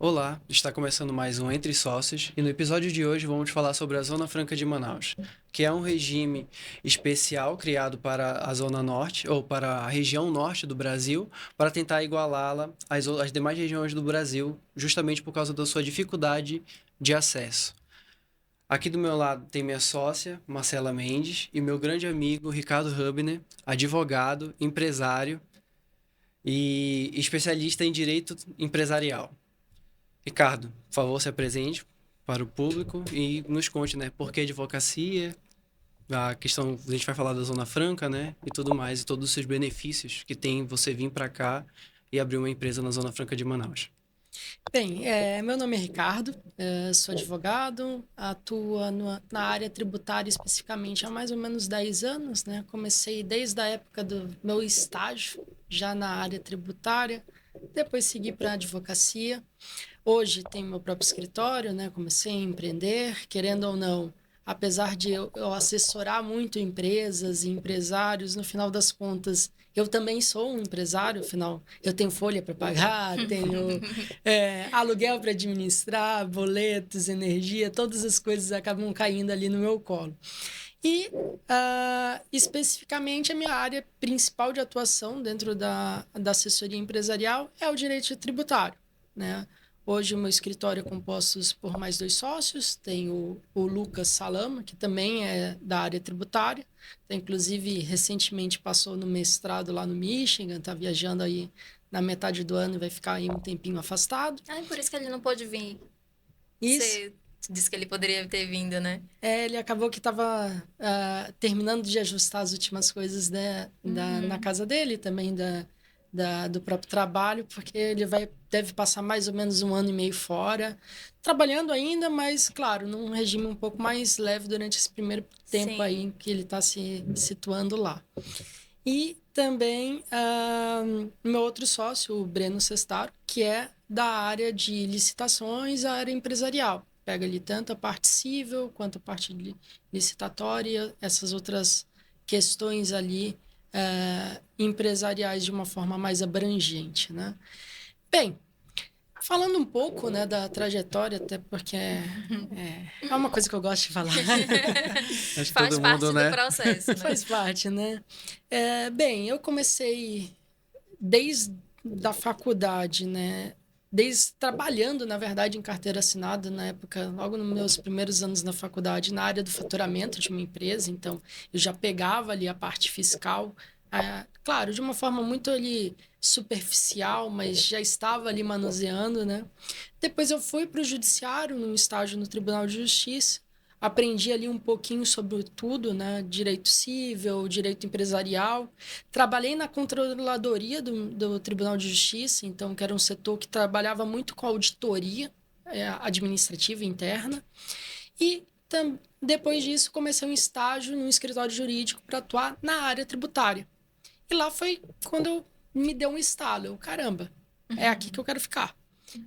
Olá, está começando mais um Entre Sócios e no episódio de hoje vamos falar sobre a Zona Franca de Manaus, que é um regime especial criado para a Zona Norte ou para a região norte do Brasil, para tentar igualá-la às demais regiões do Brasil, justamente por causa da sua dificuldade de acesso. Aqui do meu lado tem minha sócia, Marcela Mendes, e meu grande amigo Ricardo Hubner, advogado, empresário e especialista em direito empresarial. Ricardo, por favor, se apresente para o público e nos conte, né, por que advocacia, a questão, a gente vai falar da Zona Franca, né, e tudo mais, e todos os seus benefícios que tem você vir para cá e abrir uma empresa na Zona Franca de Manaus. Bem, meu nome é Ricardo, sou advogado, atuo na área tributária especificamente há mais ou menos 10 anos, né? Comecei desde a época do meu estágio, já na área tributária, depois segui para a advocacia. Hoje tenho meu próprio escritório, né? Comecei a empreender, querendo ou não, apesar de eu assessorar muito empresas e empresários, no final das contas, eu também sou um empresário, afinal, eu tenho folha para pagar, tenho aluguel para administrar, boletos, energia, todas as coisas acabam caindo ali no meu colo. E, especificamente, a minha área principal de atuação dentro da assessoria empresarial é o direito tributário, né? Hoje, o meu escritório é composto por mais dois sócios. Tem o Lucas Salama, que também é da área tributária. Inclusive, recentemente passou no mestrado lá no Michigan, está viajando aí na metade do ano e vai ficar aí um tempinho afastado. Ah, por isso que ele não pôde vir. Isso. Você disse que ele poderia ter vindo, né? Ele acabou que estava terminando de ajustar as últimas coisas, né, na casa dele, também do próprio trabalho, porque ele deve passar mais ou menos um ano e meio fora, trabalhando ainda, mas, claro, num regime um pouco mais leve durante esse primeiro tempo Sim. aí que ele está se situando lá. E também meu outro sócio, o Breno Sestaro, que é da área de licitações, a área empresarial. Pega ali tanto a parte civil quanto a parte licitatória, essas outras questões ali empresariais de uma forma mais abrangente, né? Bem, falando um pouco, né, da trajetória, até porque é uma coisa que eu gosto de falar. Acho que Faz todo parte mundo, do né? processo, né? Faz parte, né? Bem, eu comecei desde a faculdade, né? Desde trabalhando, na verdade, em carteira assinada na época, logo nos meus primeiros anos na faculdade, na área do faturamento de uma empresa. Então, eu já pegava ali a parte fiscal, claro, de uma forma muito ali superficial, mas já estava ali manuseando, né? Depois eu fui para o judiciário, num estágio no Tribunal de Justiça. Aprendi ali um pouquinho sobre tudo, né? Direito civil, direito empresarial. Trabalhei na controladoria do Tribunal de Justiça, então, que era um setor que trabalhava muito com auditoria administrativa interna. E depois disso, comecei um estágio num escritório jurídico para atuar na área tributária. E lá foi quando me deu um estalo. Caramba, é aqui que eu quero ficar.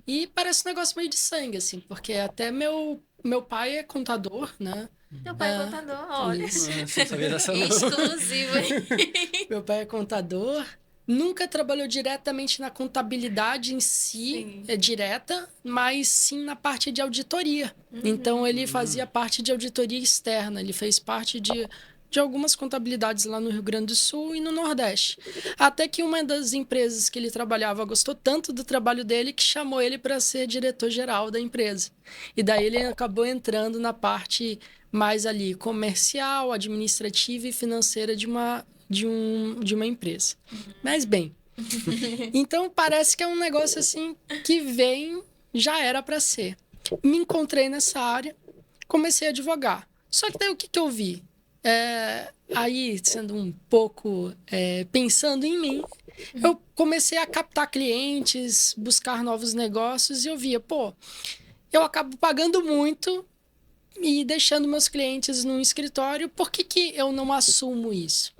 E parece um negócio meio de sangue, assim, porque até meu pai é contador, né? Meu pai é contador, olha. Isso. Não sabia dessa não. Exclusivo, hein? Meu pai é contador. Nunca trabalhou diretamente na contabilidade em si, Sim. direta, mas sim na parte de auditoria. Então, ele fazia parte de auditoria externa. Ele fez parte de algumas contabilidades lá no Rio Grande do Sul e no Nordeste. Até que uma das empresas que ele trabalhava gostou tanto do trabalho dele que chamou ele para ser diretor-geral da empresa. E daí ele acabou entrando na parte mais ali comercial, administrativa e financeira de uma empresa. Mas bem, então parece que é um negócio assim que vem, já era para ser. Me encontrei nessa área, comecei a advogar. Só que daí o que eu vi? Aí, sendo um pouco pensando em mim, eu comecei a captar clientes, buscar novos negócios e eu via, pô, eu acabo pagando muito e deixando meus clientes no escritório, por que eu não assumo isso?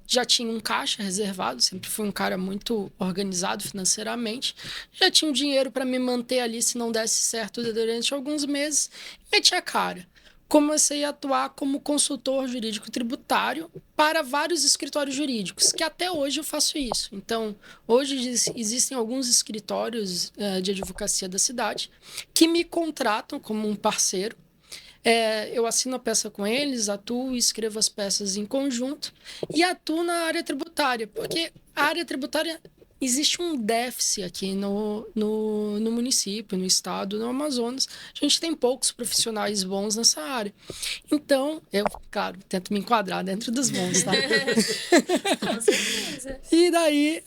Já tinha um caixa reservado, sempre fui um cara muito organizado financeiramente, já tinha um dinheiro para me manter ali se não desse certo durante alguns meses, meti a cara. comecei a atuar como consultor jurídico tributário para vários escritórios jurídicos, que até hoje eu faço isso. Então, hoje existem alguns escritórios de advocacia da cidade que me contratam como um parceiro. Eu assino a peça com eles, atuo e escrevo as peças em conjunto e atuo na área tributária, porque a área tributária existe um déficit aqui no município, no estado, no Amazonas. A gente tem poucos profissionais bons nessa área. Então, eu, claro, tento me enquadrar dentro dos bons, tá? Com certeza. E daí,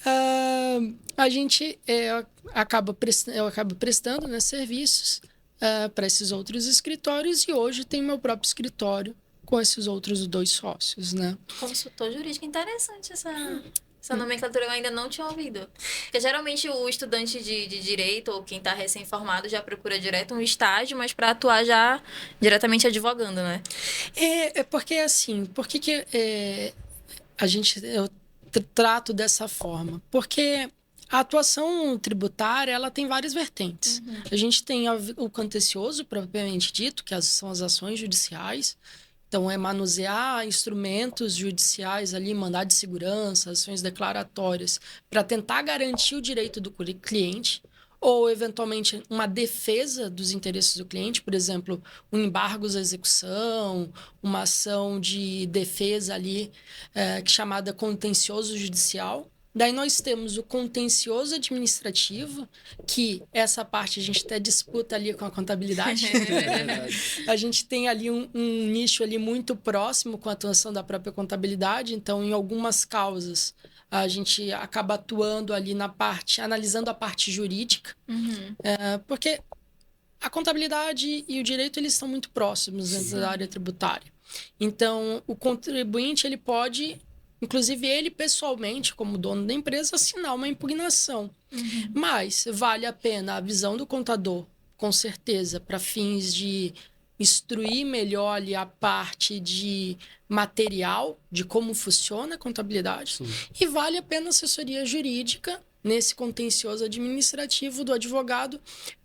a gente eu acabo prestando, né, serviços para esses outros escritórios e hoje tem meu próprio escritório com esses outros 2 sócios, né? Consultor jurídico, interessante essa nomenclatura, eu ainda não tinha ouvido. Porque geralmente o estudante de direito ou quem está recém-formado já procura direto um estágio, mas para atuar já diretamente advogando, né? Porque assim, por que eu trato dessa forma? Porque a atuação tributária, ela tem várias vertentes. A gente tem o contencioso, propriamente dito, que são as ações judiciais. Então, é manusear instrumentos judiciais ali, mandado de segurança, ações declaratórias, para tentar garantir o direito do cliente, ou, eventualmente, uma defesa dos interesses do cliente, por exemplo, um embargo à execução, uma ação de defesa ali, chamada contencioso judicial. Daí nós temos o contencioso administrativo, que essa parte a gente até disputa ali com a contabilidade. A gente tem ali um nicho ali muito próximo com a atuação da própria contabilidade. Então, em algumas causas, a gente acaba atuando ali na parte, analisando a parte jurídica. Porque a contabilidade e o direito, eles estão muito próximos dentro da área tributária. Então, o contribuinte, ele pode... Inclusive, ele pessoalmente, como dono da empresa, assinar uma impugnação. Mas vale a pena a visão do contador, com certeza, para fins de instruir melhor ali a parte de material, de como funciona a contabilidade. Sim. E vale a pena a assessoria jurídica, nesse contencioso administrativo do advogado,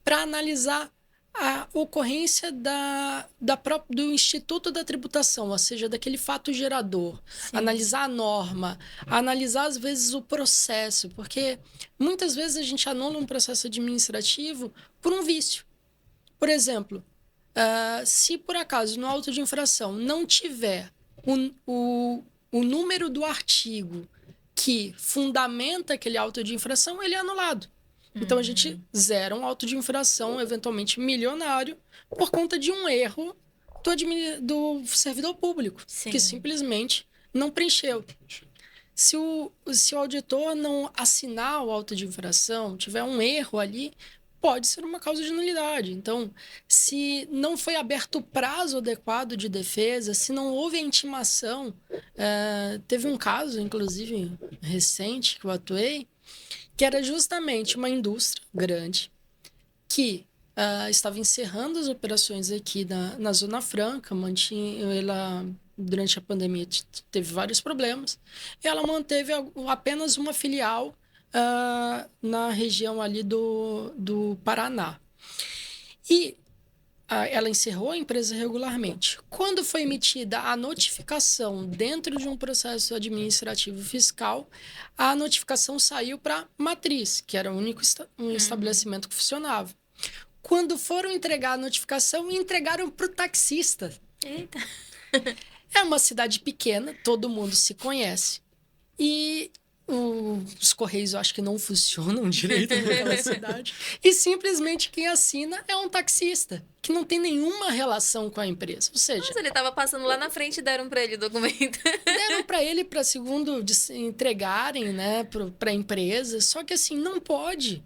para analisar a ocorrência do Instituto da Tributação, ou seja, daquele fato gerador. Sim. Analisar a norma, analisar, às vezes, o processo, porque muitas vezes a gente anula um processo administrativo por um vício. Por exemplo, se por acaso no auto de infração não tiver o número do artigo que fundamenta aquele auto de infração, ele é anulado. Então, a gente zera um auto de infração, eventualmente milionário, por conta de um erro do servidor público, Sim. que simplesmente não preencheu. Se o auditor não assinar o auto de infração, tiver um erro ali, pode ser uma causa de nulidade. Então, se não foi aberto o prazo adequado de defesa, se não houve a intimação, teve um caso, inclusive, recente, que eu atuei, que era justamente uma indústria grande que estava encerrando as operações aqui na Zona Franca, ela, durante a pandemia, teve vários problemas, e ela manteve apenas uma filial na região ali do Paraná. E ela encerrou a empresa regularmente. Quando foi emitida a notificação dentro de um processo administrativo fiscal, a notificação saiu para Matriz, que era o único estabelecimento que funcionava. Quando foram entregar a notificação, entregaram para o taxista. Eita! É uma cidade pequena, todo mundo se conhece. E os correios, eu acho que não funcionam direito naquela cidade. E simplesmente quem assina é um taxista, que não tem nenhuma relação com a empresa. Ou seja... Mas ele estava passando lá na frente e deram para ele o documento. Deram para ele para segundo entregarem, né, para a empresa. Só que assim, não pode.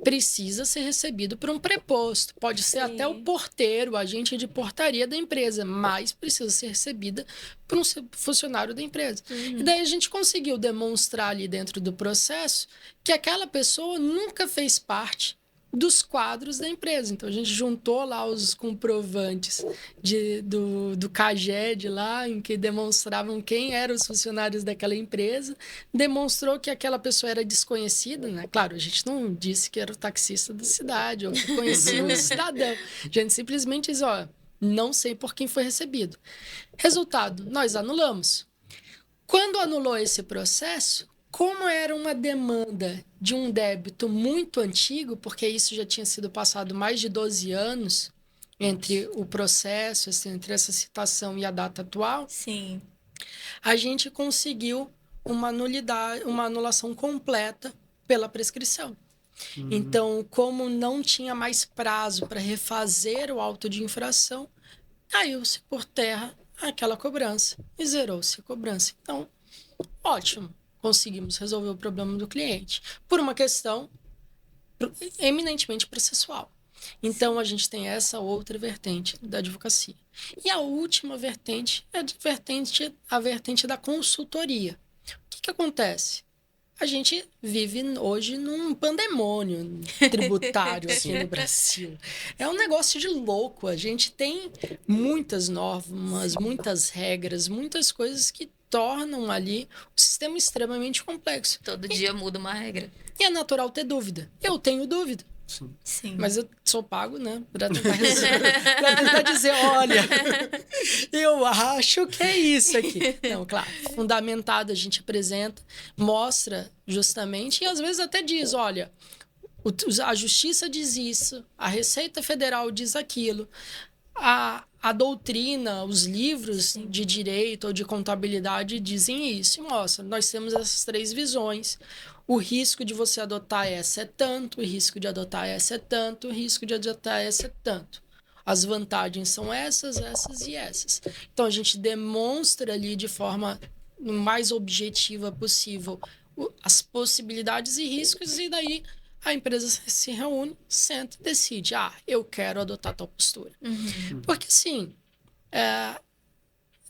Precisa ser recebido por um preposto. Pode ser Sim. até o porteiro, o agente de portaria da empresa, mas precisa ser recebida por um funcionário da empresa. E daí a gente conseguiu demonstrar ali dentro do processo que aquela pessoa nunca fez parte dos quadros da empresa. Então, a gente juntou lá os comprovantes do CAGED lá, em que demonstravam quem eram os funcionários daquela empresa, demonstrou que aquela pessoa era desconhecida, né? Claro, a gente não disse que era o taxista da cidade ou que conhecia o cidadão. A gente simplesmente diz, Não sei por quem foi recebido. Resultado, nós anulamos. Quando anulou esse processo, como era uma demanda de um débito muito antigo, porque isso já tinha sido passado mais de 12 anos entre o processo, assim, entre essa citação e a data atual, Sim. a gente conseguiu uma nulidade, uma anulação completa pela prescrição. Então, como não tinha mais prazo para refazer o auto de infração, caiu-se por terra aquela cobrança e zerou-se a cobrança. Então, ótimo, conseguimos resolver o problema do cliente por uma questão eminentemente processual. Então, a gente tem essa outra vertente da advocacia. E a última vertente é a vertente da consultoria. O que acontece? A gente vive hoje num pandemônio tributário aqui no Brasil. É um negócio de louco. A gente tem muitas normas, muitas regras, muitas coisas que tornam ali o sistema extremamente complexo. Todo dia muda uma regra. E é natural ter dúvida. Eu tenho dúvida. Sim. Mas eu sou pago, né? Pra tentar dizer, olha, eu acho que é isso aqui. Não, claro, fundamentado a gente apresenta, mostra justamente, e às vezes até diz, olha, a justiça diz isso, a Receita Federal diz aquilo, a doutrina, os livros de direito ou de contabilidade dizem isso, e mostra, nós temos essas 3 visões. O risco de você adotar essa é tanto, o risco de adotar essa é tanto, o risco de adotar essa é tanto. As vantagens são essas, essas e essas. Então, a gente demonstra ali de forma mais objetiva possível as possibilidades e riscos, e daí a empresa se reúne, senta e decide, eu quero adotar tal postura. Porque, assim,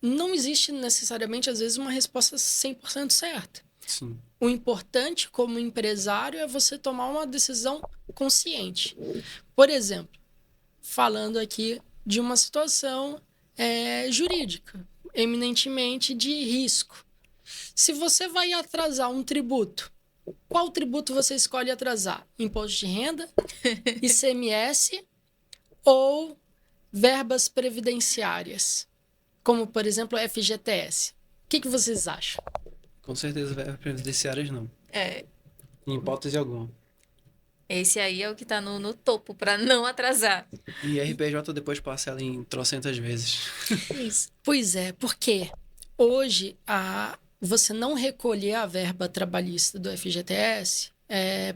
não existe necessariamente, às vezes, uma resposta 100% certa. Sim. O importante como empresário é você tomar uma decisão consciente. Por exemplo, falando aqui de uma situação jurídica, eminentemente de risco. Se você vai atrasar um tributo, qual tributo você escolhe atrasar? Imposto de renda, ICMS ou verbas previdenciárias? Como, por exemplo, FGTS. O que vocês acham? Com certeza, previdenciárias não. Em hipótese alguma. Esse aí é o que tá no topo para não atrasar. E RPJ depois parcela em trocentas vezes. Isso. Pois é, porque hoje você não recolher a verba trabalhista do FGTS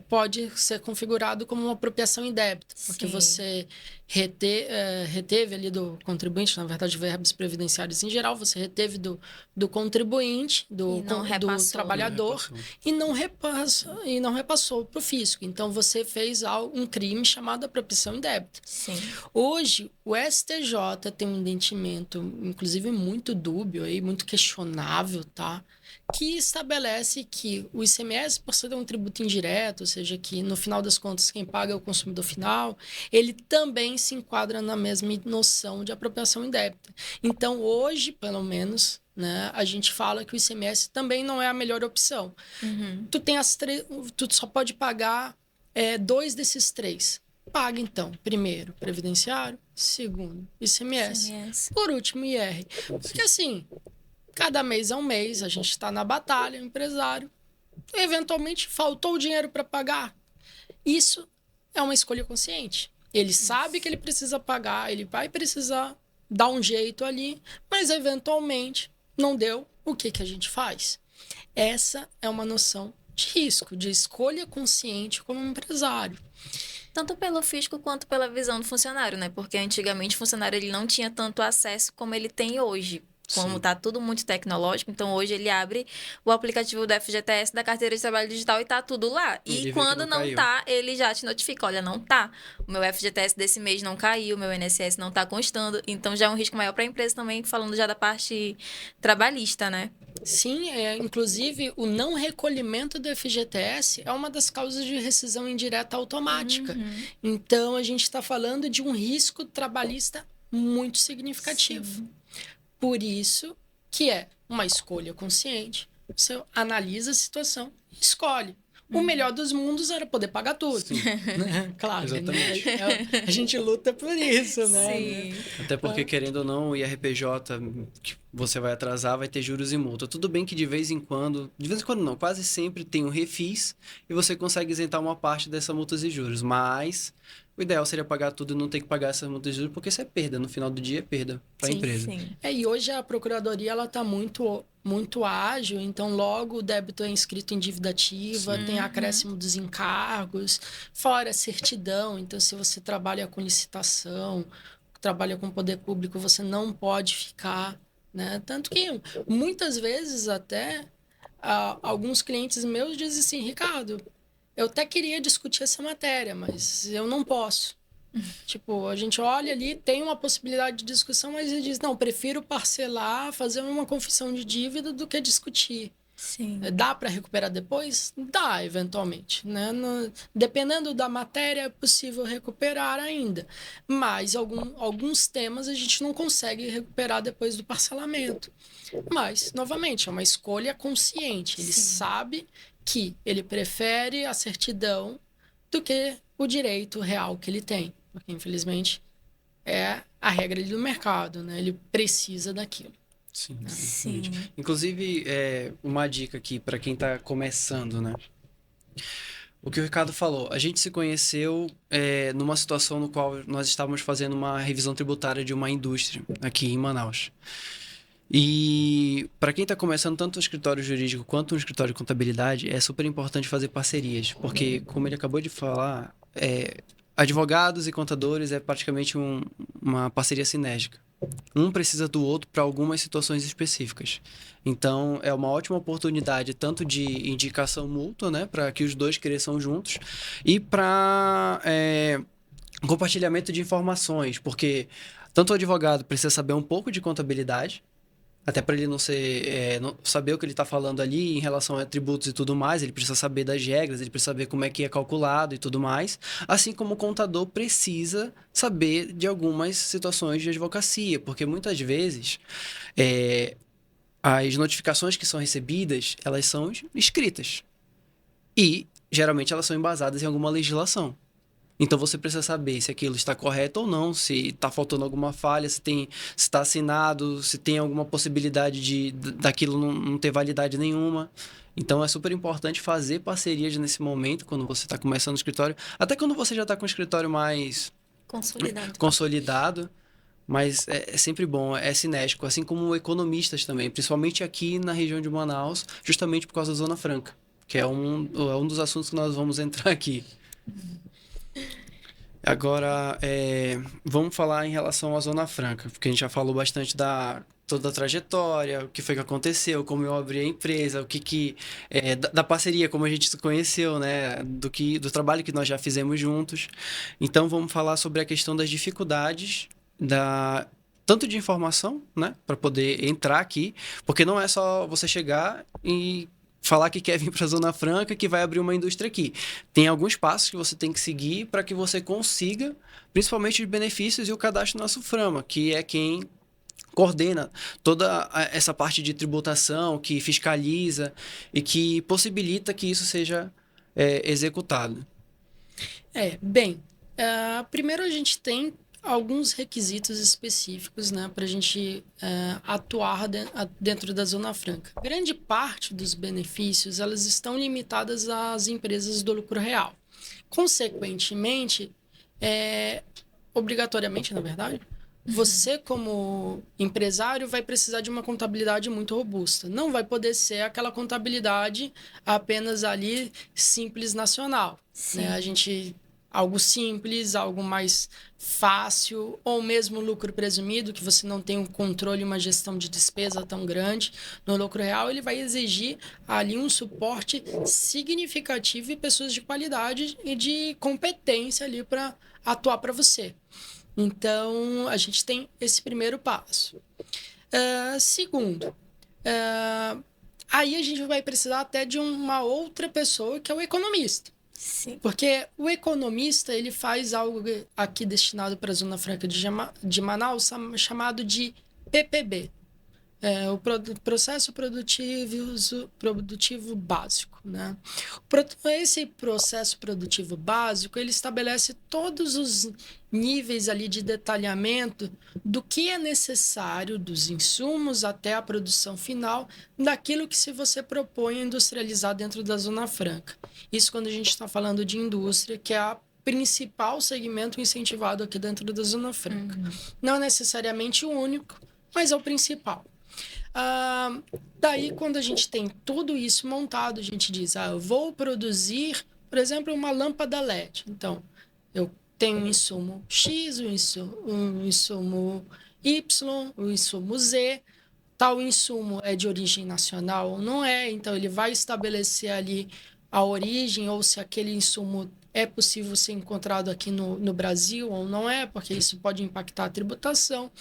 pode ser configurado como uma apropriação em débito, porque Sim. você reteve ali do contribuinte, na verdade, verbas previdenciárias em geral, você reteve do contribuinte, do trabalhador, e não repassou para o fisco. Então, você fez um crime chamado apropriação em débito. Sim. Hoje, o STJ tem um entendimento, inclusive muito dúbio, muito questionável, tá? Que estabelece que o ICMS, por ser um tributo indireto, ou seja, que no final das contas quem paga é o consumidor final, ele também se enquadra na mesma noção de apropriação indébita. Então, hoje, pelo menos, né, a gente fala que o ICMS também não é a melhor opção. Tu só pode pagar 2 desses 3. Paga, então, primeiro, previdenciário, segundo, ICMS. Por último, IR. Porque, assim, cada mês é um mês, a gente está na batalha, empresário, eventualmente faltou o dinheiro para pagar. Isso é uma escolha consciente. Ele sabe que ele precisa pagar, ele vai precisar dar um jeito ali, mas, eventualmente, não deu. O que a gente faz? Essa é uma noção de risco, de escolha consciente como empresário. Tanto pelo fisco quanto pela visão do funcionário, né? Porque antigamente o funcionário ele não tinha tanto acesso como ele tem hoje. Como está tudo muito tecnológico, então hoje ele abre o aplicativo do FGTS da Carteira de Trabalho Digital e tá tudo lá. E quando não tá, ele já te notifica. Olha, não tá. O meu FGTS desse mês não caiu, o meu INSS não tá constando. Então já é um risco maior para a empresa também, falando já da parte trabalhista, né? Sim, inclusive o não recolhimento do FGTS é uma das causas de rescisão indireta automática. Então a gente está falando de um risco trabalhista muito significativo. Sim. Por isso que é uma escolha consciente. Você analisa a situação e escolhe. O melhor dos mundos era poder pagar tudo. Né? Claro, Exatamente. a gente luta por isso, né? Sim. Até porque, querendo ou não, o IRPJ que você vai atrasar vai ter juros e multa. Tudo bem que de vez em quando não, quase sempre tem um refis e você consegue isentar uma parte dessas multas e juros. Mas o ideal seria pagar tudo e não ter que pagar essas multas e juros, porque isso é perda. No final do dia é perda para a Sim, empresa. Sim. E hoje a procuradoria ela está muito ágil, então logo o débito é inscrito em dívida ativa, tem acréscimo dos encargos, fora certidão. Então, se você trabalha com licitação, trabalha com poder público, você não pode ficar, né? Tanto que muitas vezes até alguns clientes meus dizem assim, Ricardo, eu até queria discutir essa matéria, mas eu não posso. Tipo, a gente olha ali, tem uma possibilidade de discussão, mas ele diz, não, prefiro parcelar, fazer uma confissão de dívida do que discutir. Sim. Dá para recuperar depois? Dá, eventualmente, né? Dependendo da matéria, é possível recuperar ainda. Mas alguns temas a gente não consegue recuperar depois do parcelamento. Mas, novamente, é uma escolha consciente. Ele sabe que ele prefere a certidão do que o direito real que ele tem. Porque, infelizmente, é a regra do mercado, né? Ele precisa daquilo. Sim, Sim. exatamente. Inclusive, uma dica aqui para quem está começando, né? O que o Ricardo falou, a gente se conheceu numa situação no qual nós estávamos fazendo uma revisão tributária de uma indústria aqui em Manaus. E para quem está começando tanto o escritório jurídico quanto o escritório de contabilidade, é super importante fazer parcerias, porque, como ele acabou de falar, advogados e contadores é praticamente uma parceria sinérgica. Um precisa do outro para algumas situações específicas. Então, é uma ótima oportunidade tanto de indicação mútua, né, para que os dois cresçam juntos, e para compartilhamento de informações, porque tanto o advogado precisa saber um pouco de contabilidade, até para ele não saber o que ele está falando ali em relação a tributos e tudo mais, ele precisa saber das regras, ele precisa saber como é que é calculado e tudo mais, assim como o contador precisa saber de algumas situações de advocacia, porque muitas vezes as notificações que são recebidas, elas são escritas e geralmente elas são embasadas em alguma legislação. Então, você precisa saber se aquilo está correto ou não, se está faltando alguma falha, se está assinado, se tem alguma possibilidade daquilo não ter validade nenhuma. Então, é super importante fazer parcerias nesse momento, quando você está começando o escritório. Até quando você já está com o escritório mais consolidado. Mas é sempre bom, é cinético. Assim como economistas também, principalmente aqui na região de Manaus, justamente por causa da Zona Franca, que é um dos assuntos que nós vamos entrar aqui. Agora, vamos falar em relação à Zona Franca, porque a gente já falou bastante toda a trajetória, o que foi que aconteceu, como eu abri a empresa, da parceria, como a gente se conheceu, né? Do trabalho que nós já fizemos juntos. Então, vamos falar sobre a questão das dificuldades tanto de informação, né? Para poder entrar aqui, porque não é só você chegar e falar que quer vir para a Zona Franca, que vai abrir uma indústria aqui. Tem alguns passos que você tem que seguir para que você consiga, principalmente os benefícios e o cadastro no nosso Frama, que é quem coordena toda essa parte de tributação, que fiscaliza e que possibilita que isso seja executado. Primeiro a gente tem alguns requisitos específicos, né, para a gente atuar dentro da Zona Franca. Grande parte dos benefícios elas estão limitadas às empresas do lucro real. Consequentemente, obrigatoriamente, na verdade, você como empresário vai precisar de uma contabilidade muito robusta. Não vai poder ser aquela contabilidade apenas ali simples nacional. Né? A gente... Algo simples, algo mais fácil, ou mesmo lucro presumido, que você não tem um controle e uma gestão de despesa tão grande. No lucro real, ele vai exigir ali um suporte significativo e pessoas de qualidade e de competência ali para atuar para você. Então, a gente tem esse primeiro passo. Segundo, aí a gente vai precisar até de uma outra pessoa, que é o economista. Sim. Porque o economista, ele faz algo aqui destinado para a Zona Franca de Manaus chamado de PPB. processo produtivo básico, né? Esse processo produtivo básico, ele estabelece todos os níveis ali de detalhamento do que é necessário, dos insumos até a produção final, daquilo que se você propõe a industrializar dentro da Zona Franca. Isso quando a gente está falando de indústria, que é a principal segmento incentivado aqui dentro da Zona Franca. Não é necessariamente o único, mas é o principal. Daí, quando a gente tem tudo isso montado, a gente diz, eu vou produzir, por exemplo, uma lâmpada LED. Então, eu tenho um insumo X, um insumo Y, um insumo Z. Tal insumo é de origem nacional ou não é, então ele vai estabelecer ali a origem ou se aquele insumo é possível ser encontrado aqui no Brasil ou não é, porque isso pode impactar a tributação.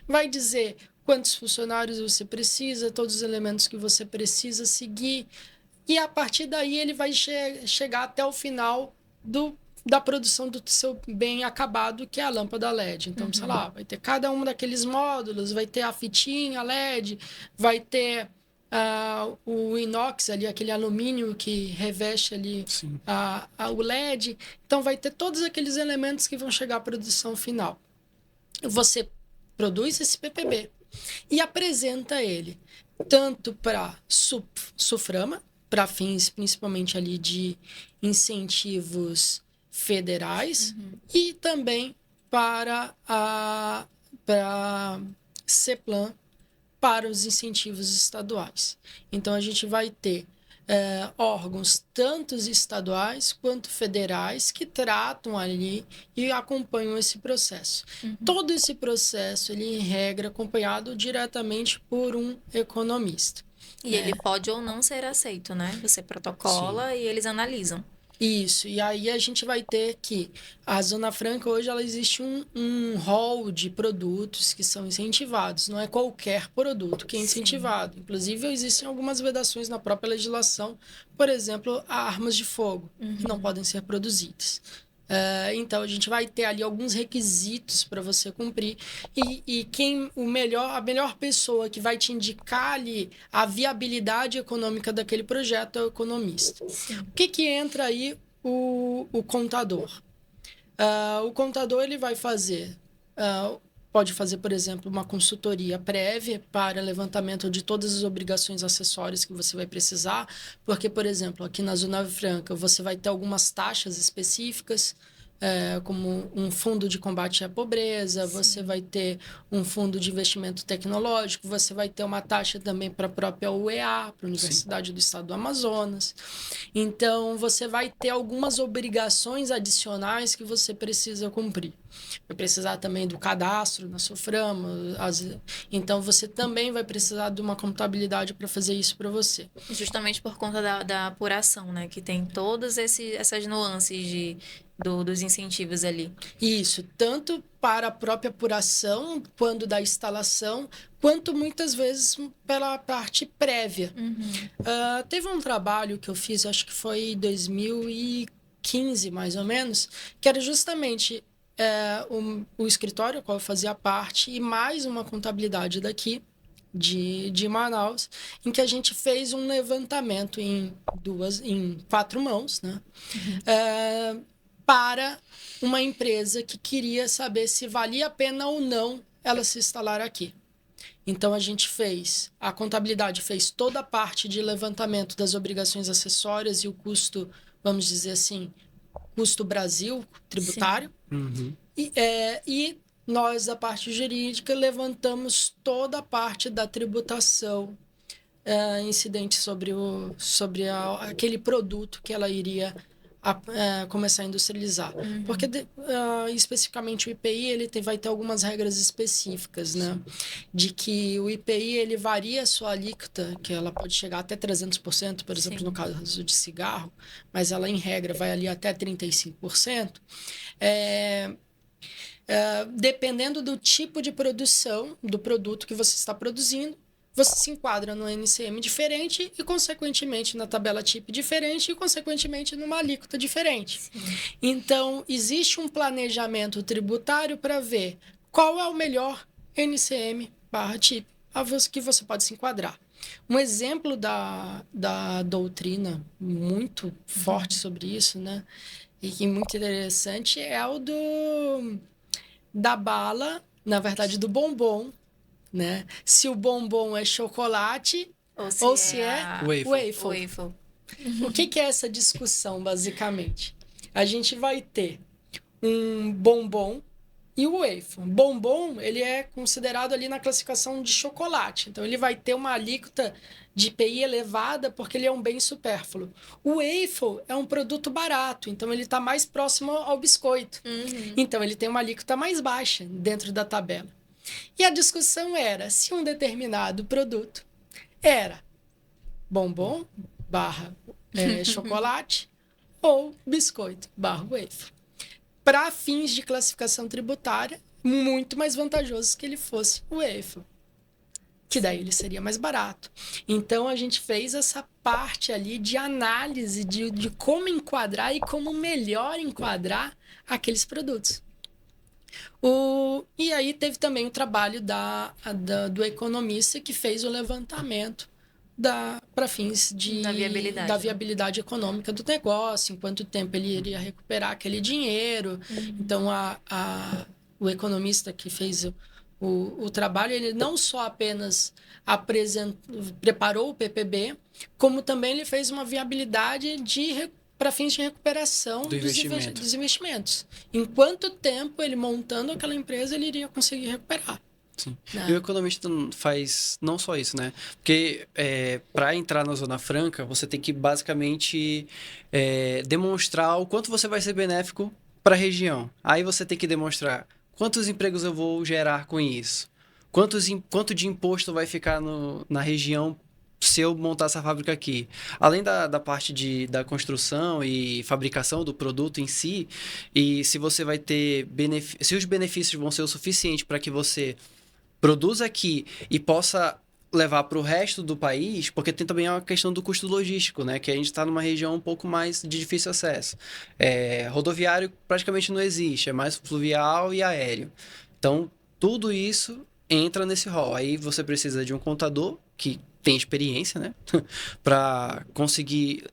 Vai dizer quantos funcionários você precisa, todos os elementos que você precisa seguir. E a partir daí ele vai chegar até o final da produção do seu bem acabado, que é a lâmpada LED. Então, sei lá, vai ter cada um daqueles módulos, vai ter a fitinha LED, vai ter o inox ali, aquele alumínio que reveste ali o LED. Então, vai ter todos aqueles elementos que vão chegar à produção final. Você produz esse PPB e apresenta ele tanto para SUFRAMA, para fins principalmente ali de incentivos federais, e também para CEPLAN, para os incentivos estaduais. Então, a gente vai ter órgãos tanto estaduais quanto federais que tratam ali e acompanham esse processo. Todo esse processo, ele, em regra, acompanhado diretamente por um economista. E ele pode ou não ser aceito, né? Você protocola e eles analisam. Isso, e aí a gente vai ter que a Zona Franca hoje ela existe um rol de produtos que são incentivados, não é qualquer produto que é incentivado. Inclusive existem algumas vedações na própria legislação, por exemplo, armas de fogo, que não podem ser produzidas. Então a gente vai ter ali alguns requisitos para você cumprir e a melhor pessoa que vai te indicar ali a viabilidade econômica daquele projeto é o economista. O que entra aí o contador? O contador ele vai fazer pode fazer, por exemplo, uma consultoria prévia para levantamento de todas as obrigações acessórias que você vai precisar, porque, por exemplo, aqui na Zona Franca você vai ter algumas taxas específicas, como um fundo de combate à pobreza, você vai ter um fundo de investimento tecnológico, você vai ter uma taxa também para a própria UEA, para a Universidade do Estado do Amazonas. Então, você vai ter algumas obrigações adicionais que você precisa cumprir. Vai precisar também do cadastro na SUFRAMA. Então, você também vai precisar de uma contabilidade para fazer isso para você. Justamente por conta da apuração, né? Que tem todas essas nuances dos incentivos ali. Isso, tanto para a própria apuração, quando da instalação, quanto muitas vezes pela parte prévia. Teve um trabalho que eu fiz, acho que foi em 2015, mais ou menos, que era justamente o escritório ao qual eu fazia parte e mais uma contabilidade daqui, de Manaus, em que a gente fez um levantamento em 4 mãos, né? Para uma empresa que queria saber se valia a pena ou não ela se instalar aqui. Então, a contabilidade fez toda a parte de levantamento das obrigações acessórias e o custo, vamos dizer assim, custo Brasil, tributário. E nós, da parte jurídica, levantamos toda a parte da tributação incidente sobre aquele produto que ela iria começar a industrializar. Porque, especificamente, o IPI ele vai ter algumas regras específicas, né? De que o IPI ele varia a sua alíquota, que ela pode chegar até 300%, por exemplo, no caso de cigarro, mas ela, em regra, vai ali até 35%. Dependendo do tipo de produção, do produto que você está produzindo, você se enquadra no NCM diferente e, consequentemente, na tabela TIP diferente e, consequentemente, numa alíquota diferente. Então, existe um planejamento tributário para ver qual é o melhor NCM/TIP que você pode se enquadrar. Um exemplo da doutrina muito forte sobre isso, né? E que é muito interessante é o da bala, na verdade, do bombom, né? Se o bombom é chocolate ou se é waffle. O que é essa discussão, basicamente? A gente vai ter um bombom e o waffle. Bombom, ele é considerado ali na classificação de chocolate. Então, ele vai ter uma alíquota de IPI elevada porque ele é um bem supérfluo. O waffle é um produto barato, então ele está mais próximo ao biscoito. Então, ele tem uma alíquota mais baixa dentro da tabela. E a discussão era se um determinado produto era bombom barra chocolate ou biscoito barra waffle. Para fins de classificação tributária, muito mais vantajoso que ele fosse o waffle, que daí ele seria mais barato. Então, a gente fez essa parte ali de análise de como enquadrar e como melhor enquadrar aqueles produtos. E aí teve também o trabalho do economista que fez o levantamento para fins da viabilidade econômica do negócio, em quanto tempo ele iria recuperar aquele dinheiro. Então, o economista que fez o trabalho, ele não só apenas preparou o PPB, como também ele fez uma viabilidade para fins de recuperação dos investimentos. Em quanto tempo ele montando aquela empresa, ele iria conseguir recuperar. Sim. E o economista faz não só isso, né? Porque para entrar na Zona Franca, você tem que basicamente demonstrar o quanto você vai ser benéfico para a região. Aí você tem que demonstrar quantos empregos eu vou gerar com isso. Quanto de imposto vai ficar na região se eu montar essa fábrica aqui. Além da parte da construção e fabricação do produto em si, e se você vai ter se os benefícios vão ser o suficiente para que você produza aqui e possa levar para o resto do país, porque tem também a questão do custo logístico, né? Que a gente está numa região um pouco mais de difícil acesso. Rodoviário praticamente não existe, é mais fluvial e aéreo. Então, tudo isso entra nesse rol. Aí você precisa de um contador que tem experiência, né? Para conseguir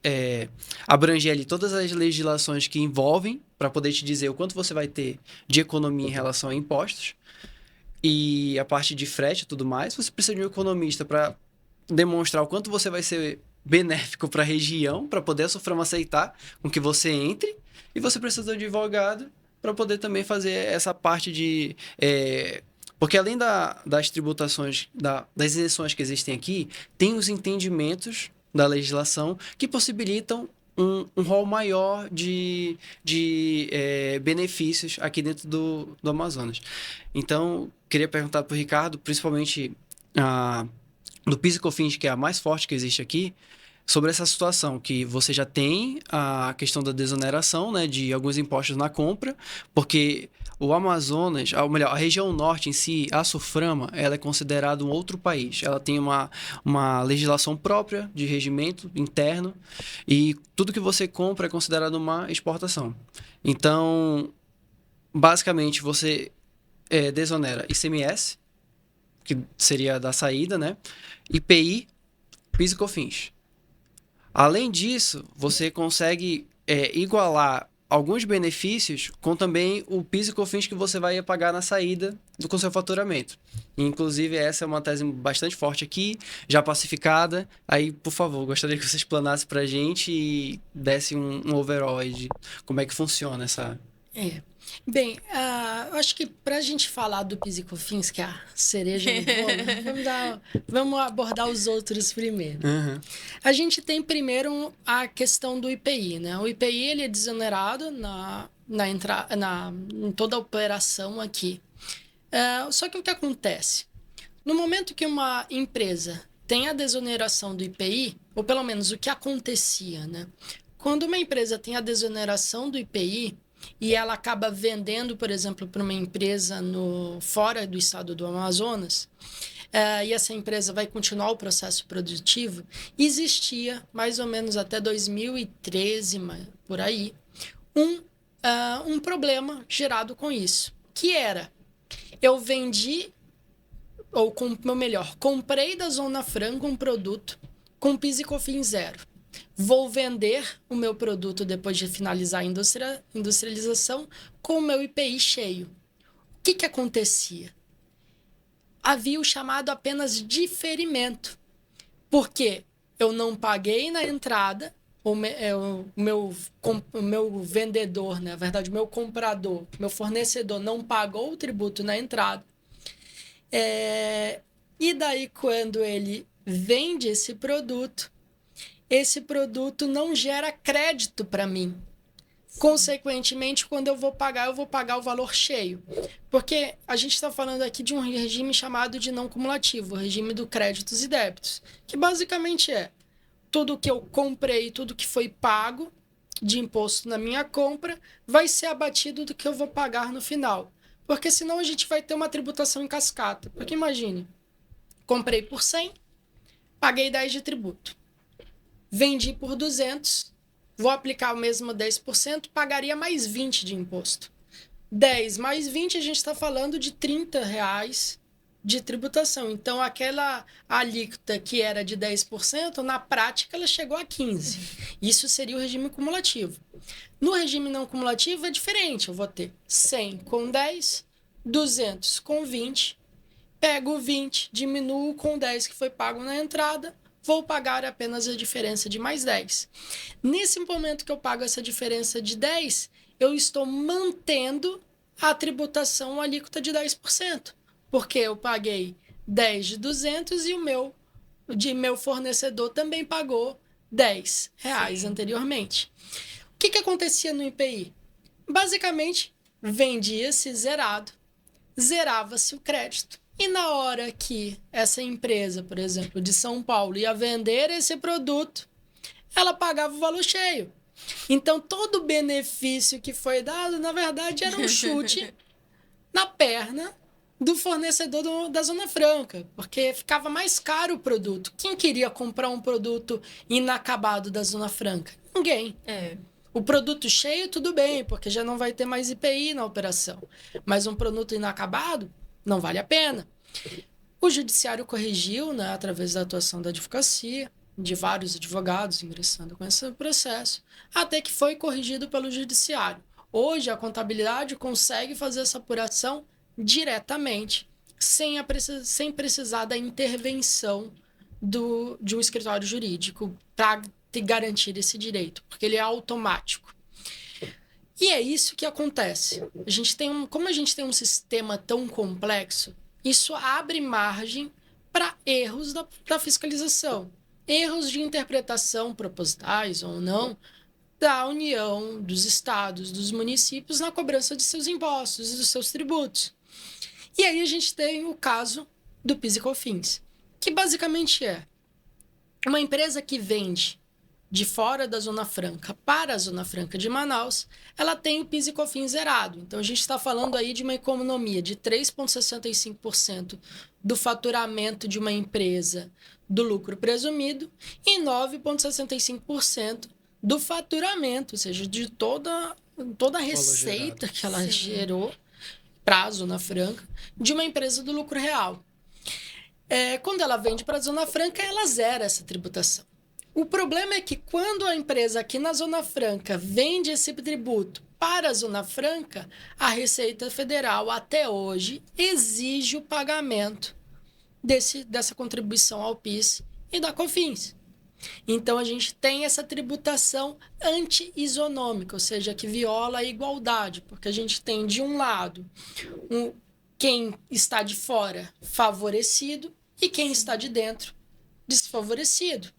abranger ali todas as legislações que envolvem, para poder te dizer o quanto você vai ter de economia em relação a impostos. E a parte de frete e tudo mais, você precisa de um economista para demonstrar o quanto você vai ser benéfico para a região, para poder a SUFRAMA aceitar com que você entre, e você precisa de um advogado para poder também fazer essa parte de... porque além das tributações, das isenções que existem aqui, tem os entendimentos da legislação que possibilitam um rol maior de benefícios aqui dentro do Amazonas. Então, queria perguntar para o Ricardo, principalmente do PIS e COFINS, que é a mais forte que existe aqui, sobre essa situação, que você já tem a questão da desoneração, né, de alguns impostos na compra, porque o Amazonas, ou melhor, a região norte em si, a SUFRAMA, ela é considerada um outro país. Ela tem uma legislação própria de regimento interno e tudo que você compra é considerado uma exportação. Então, basicamente, você desonera ICMS, que seria da saída, né? IPI, PIS e COFINS. Além disso, você consegue igualar alguns benefícios com também o PIS e COFINS que você vai pagar na saída com seu faturamento. Inclusive, essa é uma tese bastante forte aqui, já pacificada. Aí, por favor, gostaria que você explanasse para a gente e desse um overall aí de como é que funciona essa... Bem, eu acho que para a gente falar do PIS e COFINS, que é a cereja no bolo, vamos abordar os outros primeiro. Uhum. A gente tem primeiro a questão do IPI, né? O IPI ele é desonerado em toda a operação aqui. Só que o que acontece? No momento que uma empresa tem a desoneração do IPI, ou pelo menos o que acontecia, né? Quando uma empresa tem a desoneração do IPI, e ela acaba vendendo, por exemplo, para uma empresa fora do estado do Amazonas, e essa empresa vai continuar o processo produtivo, existia, mais ou menos até 2013, por aí, um problema gerado com isso, que era, eu vendi ou melhor, comprei da Zona Franca um produto com PIS e COFINS zero. Vou vender o meu produto depois de finalizar a industrialização com o meu IPI cheio. O que acontecia? Havia o chamado apenas diferimento, porque eu não paguei na entrada, o meu vendedor, na verdade, o meu comprador, meu fornecedor não pagou o tributo na entrada. E daí, quando ele vende esse produto não gera crédito para mim. Consequentemente, quando eu vou pagar o valor cheio. Porque a gente está falando aqui de um regime chamado de não cumulativo, o regime do créditos e débitos, que basicamente é tudo que eu comprei, tudo que foi pago de imposto na minha compra, vai ser abatido do que eu vou pagar no final. Porque senão a gente vai ter uma tributação em cascata. Porque imagine, comprei por 100, paguei 10 de tributo. Vendi por 200, vou aplicar o mesmo 10%, pagaria mais 20 de imposto. 10 mais 20, a gente está falando de R$30 de tributação. Então, aquela alíquota que era de 10%, na prática, ela chegou a 15%. Isso seria o regime cumulativo. No regime não cumulativo é diferente. Eu vou ter 100 com 10, 200 com 20, pego 20, diminuo com 10 que foi pago na entrada, vou pagar apenas a diferença de mais 10. Nesse momento que eu pago essa diferença de 10, eu estou mantendo a tributação alíquota de 10%. Porque eu paguei 10 de 200 e o meu fornecedor também pagou R$10 anteriormente. O que acontecia no IPI? Basicamente, vendia-se zerado, zerava-se o crédito. E na hora que essa empresa, por exemplo, de São Paulo, ia vender esse produto, ela pagava o valor cheio. Então, todo o benefício que foi dado, na verdade, era um chute na perna do fornecedor da Zona Franca, porque ficava mais caro o produto. Quem queria comprar um produto inacabado da Zona Franca? Ninguém. O produto cheio, tudo bem, porque já não vai ter mais IPI na operação. Mas um produto inacabado, não vale a pena. O judiciário corrigiu, né, através da atuação da advocacia, de vários advogados ingressando com esse processo, até que foi corrigido pelo judiciário. Hoje, a contabilidade consegue fazer essa apuração diretamente, sem precisar da intervenção de um escritório jurídico para garantir esse direito, porque ele é automático. E é isso que acontece. Como a gente tem um sistema tão complexo, isso abre margem para erros da fiscalização. Erros de interpretação propositais ou não da União, dos estados, dos municípios na cobrança de seus impostos e dos seus tributos. E aí a gente tem o caso do PIS e COFINS, que basicamente é uma empresa que vende de fora da Zona Franca para a Zona Franca de Manaus, ela tem o PIS e COFINS zerado. Então, a gente está falando aí de uma economia de 3,65% do faturamento de uma empresa do lucro presumido e 9,65% do faturamento, ou seja, de toda a receita que ela gerou para a Zona Franca de uma empresa do lucro real. Quando ela vende para a Zona Franca, ela zera essa tributação. O problema é que quando a empresa aqui na Zona Franca vende esse tributo para a Zona Franca, a Receita Federal até hoje exige o pagamento dessa contribuição ao PIS e da COFINS. Então, a gente tem essa tributação anti-isonômica, ou seja, que viola a igualdade, porque a gente tem, de um lado, quem está de fora favorecido e quem está de dentro desfavorecido.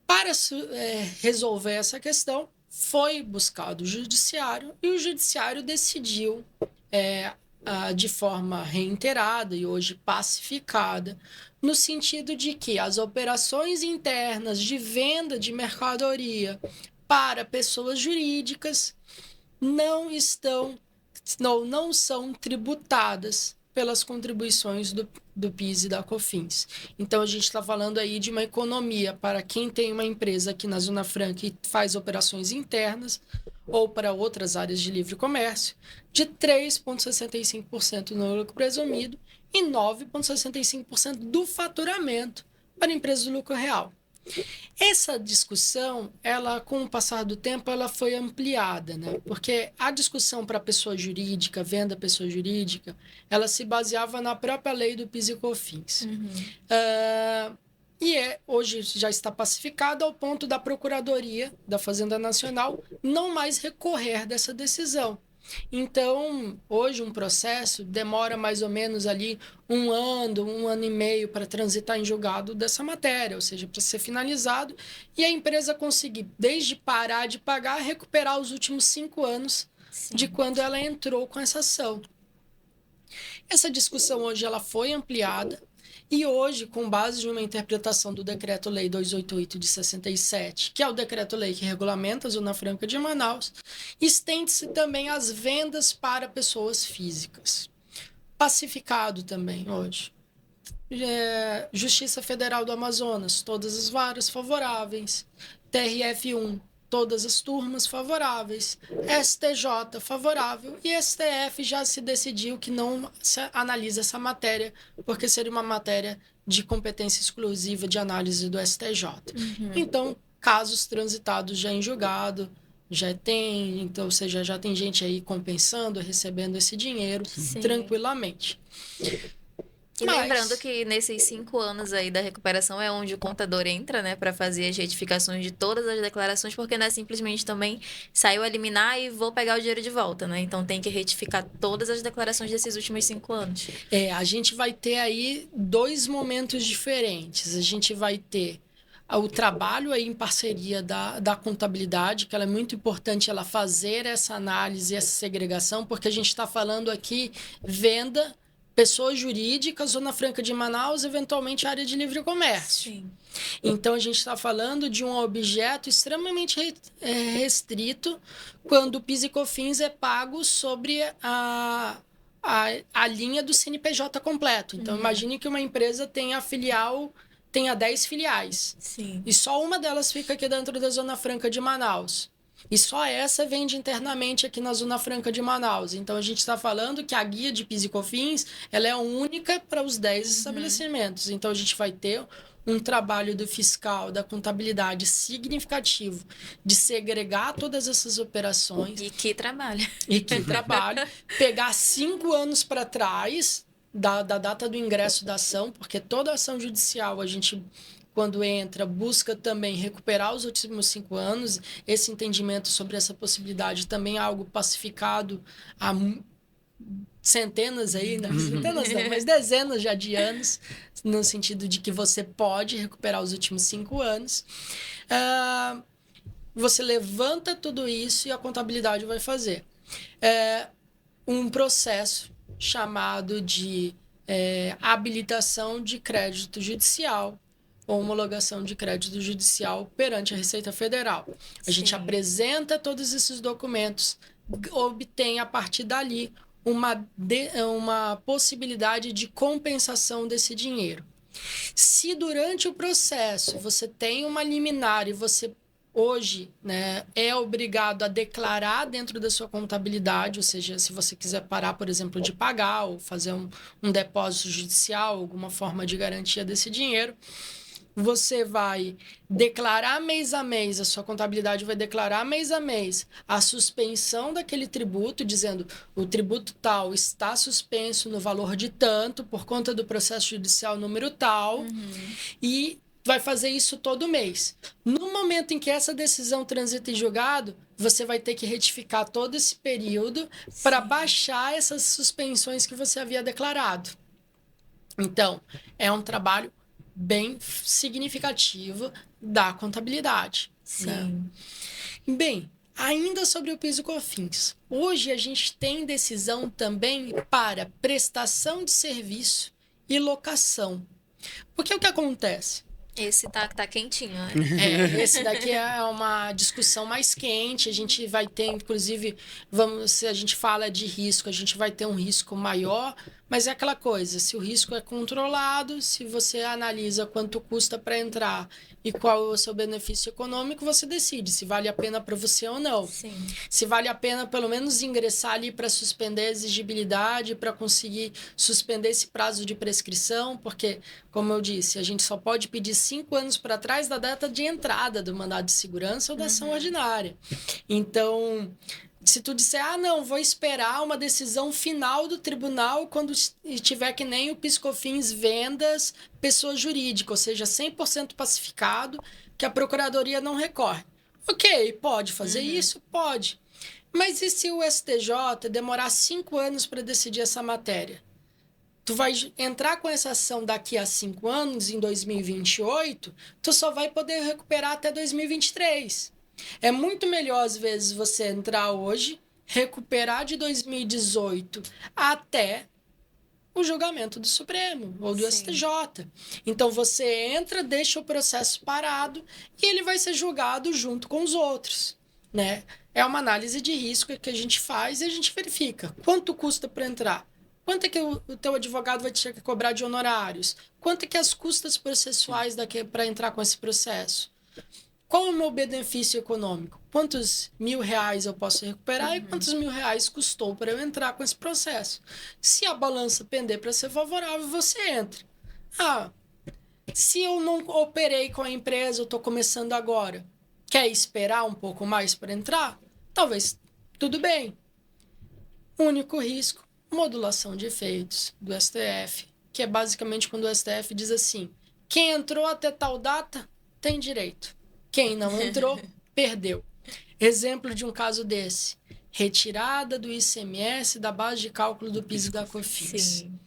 Para resolver essa questão, foi buscado o judiciário e o judiciário decidiu, de forma reiterada e hoje pacificada, no sentido de que as operações internas de venda de mercadoria para pessoas jurídicas não são tributadas pelas contribuições do PIS e da COFINS. Então, a gente está falando aí de uma economia para quem tem uma empresa aqui na Zona Franca e faz operações internas, ou para outras áreas de livre comércio, de 3,65% no lucro presumido e 9,65% do faturamento para empresas do lucro real. Essa discussão, ela, com o passar do tempo, ela foi ampliada, né? Porque a discussão para pessoa jurídica, venda pessoa jurídica, ela se baseava na própria lei do PIS e COFINS. Hoje já está pacificado ao ponto da Procuradoria da Fazenda Nacional não mais recorrer dessa decisão. Então, hoje um processo demora mais ou menos ali 1 ano e meio para transitar em julgado dessa matéria, ou seja, para ser finalizado, e a empresa conseguir, desde parar de pagar, recuperar os últimos 5 anos de quando ela entrou com essa ação. Essa discussão hoje ela foi ampliada, e hoje, com base em uma interpretação do Decreto-Lei 288 de 67, que é o decreto-lei que regulamenta a Zona Franca de Manaus, estende-se também às vendas para pessoas físicas. Pacificado também hoje. Justiça Federal do Amazonas, todas as varas favoráveis. TRF1, todas as turmas favoráveis, STJ favorável, e STF já se decidiu que não se analisa essa matéria, porque seria uma matéria de competência exclusiva de análise do STJ. Então, casos transitados já em julgado, já tem, então, ou seja, já tem gente aí compensando, recebendo esse dinheiro tranquilamente. E lembrando que nesses 5 anos aí da recuperação é onde o contador entra, né, para fazer as retificações de todas as declarações, porque não é simplesmente também saiu a liminar e vou pegar o dinheiro de volta, né? Então tem que retificar todas as declarações desses últimos 5 anos. A gente vai ter aí 2 momentos diferentes. A gente vai ter o trabalho aí em parceria da contabilidade, que ela é muito importante ela fazer essa análise, essa segregação, porque a gente está falando aqui venda, pessoa jurídica, Zona Franca de Manaus, eventualmente área de livre comércio. Sim. Então, a gente está falando de um objeto extremamente restrito quando o PIS e COFINS é pago sobre a linha do CNPJ completo. Então, imagine que uma empresa tenha 10 filiais. Sim. E só uma delas fica aqui dentro da Zona Franca de Manaus. E só essa vende internamente aqui na Zona Franca de Manaus. Então, a gente está falando que a guia de PIS e COFINS ela é única para os 10 estabelecimentos. Então, a gente vai ter um trabalho do fiscal, da contabilidade significativo de segregar todas essas operações. E que trabalho. Pegar 5 anos para trás da data do ingresso da ação, porque toda ação judicial a gente, quando entra, busca também recuperar os últimos 5 anos. Esse entendimento sobre essa possibilidade também é algo pacificado há centenas aí, né? Centenas não, mas dezenas já de anos, no sentido de que você pode recuperar os últimos 5 anos. Você levanta tudo isso e a contabilidade vai fazer um processo chamado de habilitação de crédito judicial, ou homologação de crédito judicial perante a Receita Federal. A gente apresenta todos esses documentos, obtém a partir dali uma possibilidade de compensação desse dinheiro. Se durante o processo você tem uma liminar e você hoje, né, é obrigado a declarar dentro da sua contabilidade, ou seja, se você quiser parar, por exemplo, de pagar ou fazer um depósito judicial, alguma forma de garantia desse dinheiro, você vai declarar mês a mês, a sua contabilidade vai declarar mês a mês a suspensão daquele tributo, dizendo o tributo tal está suspenso no valor de tanto por conta do processo judicial número tal, e vai fazer isso todo mês. No momento em que essa decisão transita em julgado, você vai ter que retificar todo esse período para baixar essas suspensões que você havia declarado. Então, é um trabalho bem significativo da contabilidade. Sim. Né? Bem, ainda sobre o PIS e COFINS. Hoje a gente tem decisão também para prestação de serviço e locação. Porque o que acontece? Esse tá quentinho, né? Esse daqui é uma discussão mais quente. A gente vai ter, inclusive, se a gente fala de risco, a gente vai ter um risco maior, mas é aquela coisa, se o risco é controlado, se você analisa quanto custa para entrar e qual é o seu benefício econômico, você decide se vale a pena para você ou não. Sim. Se vale a pena, pelo menos, ingressar ali para suspender a exigibilidade, para conseguir suspender esse prazo de prescrição, porque, como eu disse, a gente só pode pedir 5 anos para trás da data de entrada do mandado de segurança ou da ação ordinária. Então, se tu disser, não, vou esperar uma decisão final do tribunal quando tiver que nem o PiscoFins vendas pessoa jurídica, ou seja, 100% pacificado, que a procuradoria não recorre. Ok, pode fazer isso? Pode. Mas e se o STJ demorar 5 anos para decidir essa matéria? Tu vai entrar com essa ação daqui a 5 anos, em 2028, tu só vai poder recuperar até 2023. É muito melhor, às vezes, você entrar hoje, recuperar de 2018 até o julgamento do Supremo ou do STJ. Então, você entra, deixa o processo parado e ele vai ser julgado junto com os outros, né? É uma análise de risco que a gente faz e a gente verifica quanto custa para entrar. Quanto é que o teu advogado vai ter que cobrar de honorários? Quanto é que as custas processuais para entrar com esse processo? Qual é o meu benefício econômico? Quantos R$ 1.000 eu posso recuperar e quantos R$ 1.000 custou para eu entrar com esse processo? Se a balança pender para ser favorável, você entra. Se eu não operei com a empresa, eu estou começando agora, quer esperar um pouco mais para entrar? Talvez tudo bem. Único risco, modulação de efeitos do STF, que é basicamente quando o STF diz assim, quem entrou até tal data tem direito. Quem não entrou, perdeu. Exemplo de um caso desse. Retirada do ICMS da base de cálculo do PIS e da COFINS. Sim.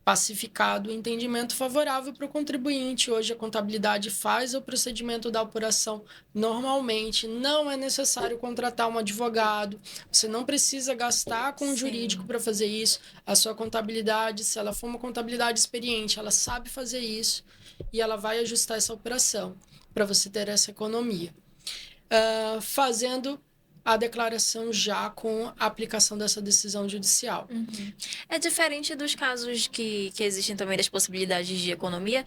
Pacificado o entendimento favorável para o contribuinte. Hoje a contabilidade faz o procedimento da apuração normalmente. Não é necessário contratar um advogado. Você não precisa gastar com um jurídico para fazer isso. A sua contabilidade, se ela for uma contabilidade experiente, ela sabe fazer isso e ela vai ajustar essa operação para você ter essa economia. Fazendo a declaração já com a aplicação dessa decisão judicial. É diferente dos casos que existem também das possibilidades de economia,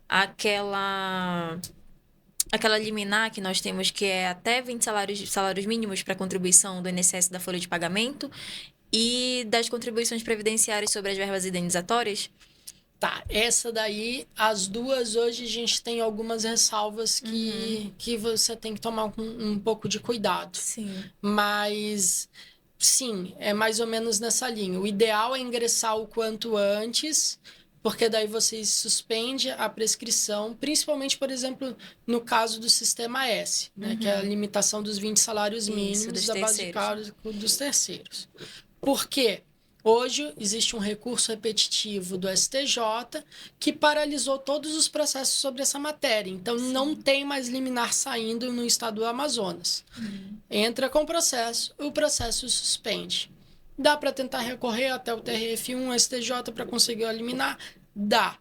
aquela liminar que nós temos que é até 20 salários mínimos para contribuição do INSS da folha de pagamento e das contribuições previdenciárias sobre as verbas indenizatórias. Tá, essa daí, as duas hoje a gente tem algumas ressalvas que você tem que tomar um pouco de cuidado. Sim. Mas, sim, é mais ou menos nessa linha. O ideal é ingressar o quanto antes, porque daí você suspende a prescrição, principalmente, por exemplo, no caso do Sistema S, né, que é a limitação dos 20 salários mínimos da base de cálculo dos terceiros. Por quê? Hoje existe um recurso repetitivo do STJ que paralisou todos os processos sobre essa matéria. Então, não tem mais liminar saindo no estado do Amazonas. Entra com o processo suspende. Dá para tentar recorrer até o TRF1, STJ para conseguir eliminar? Dá.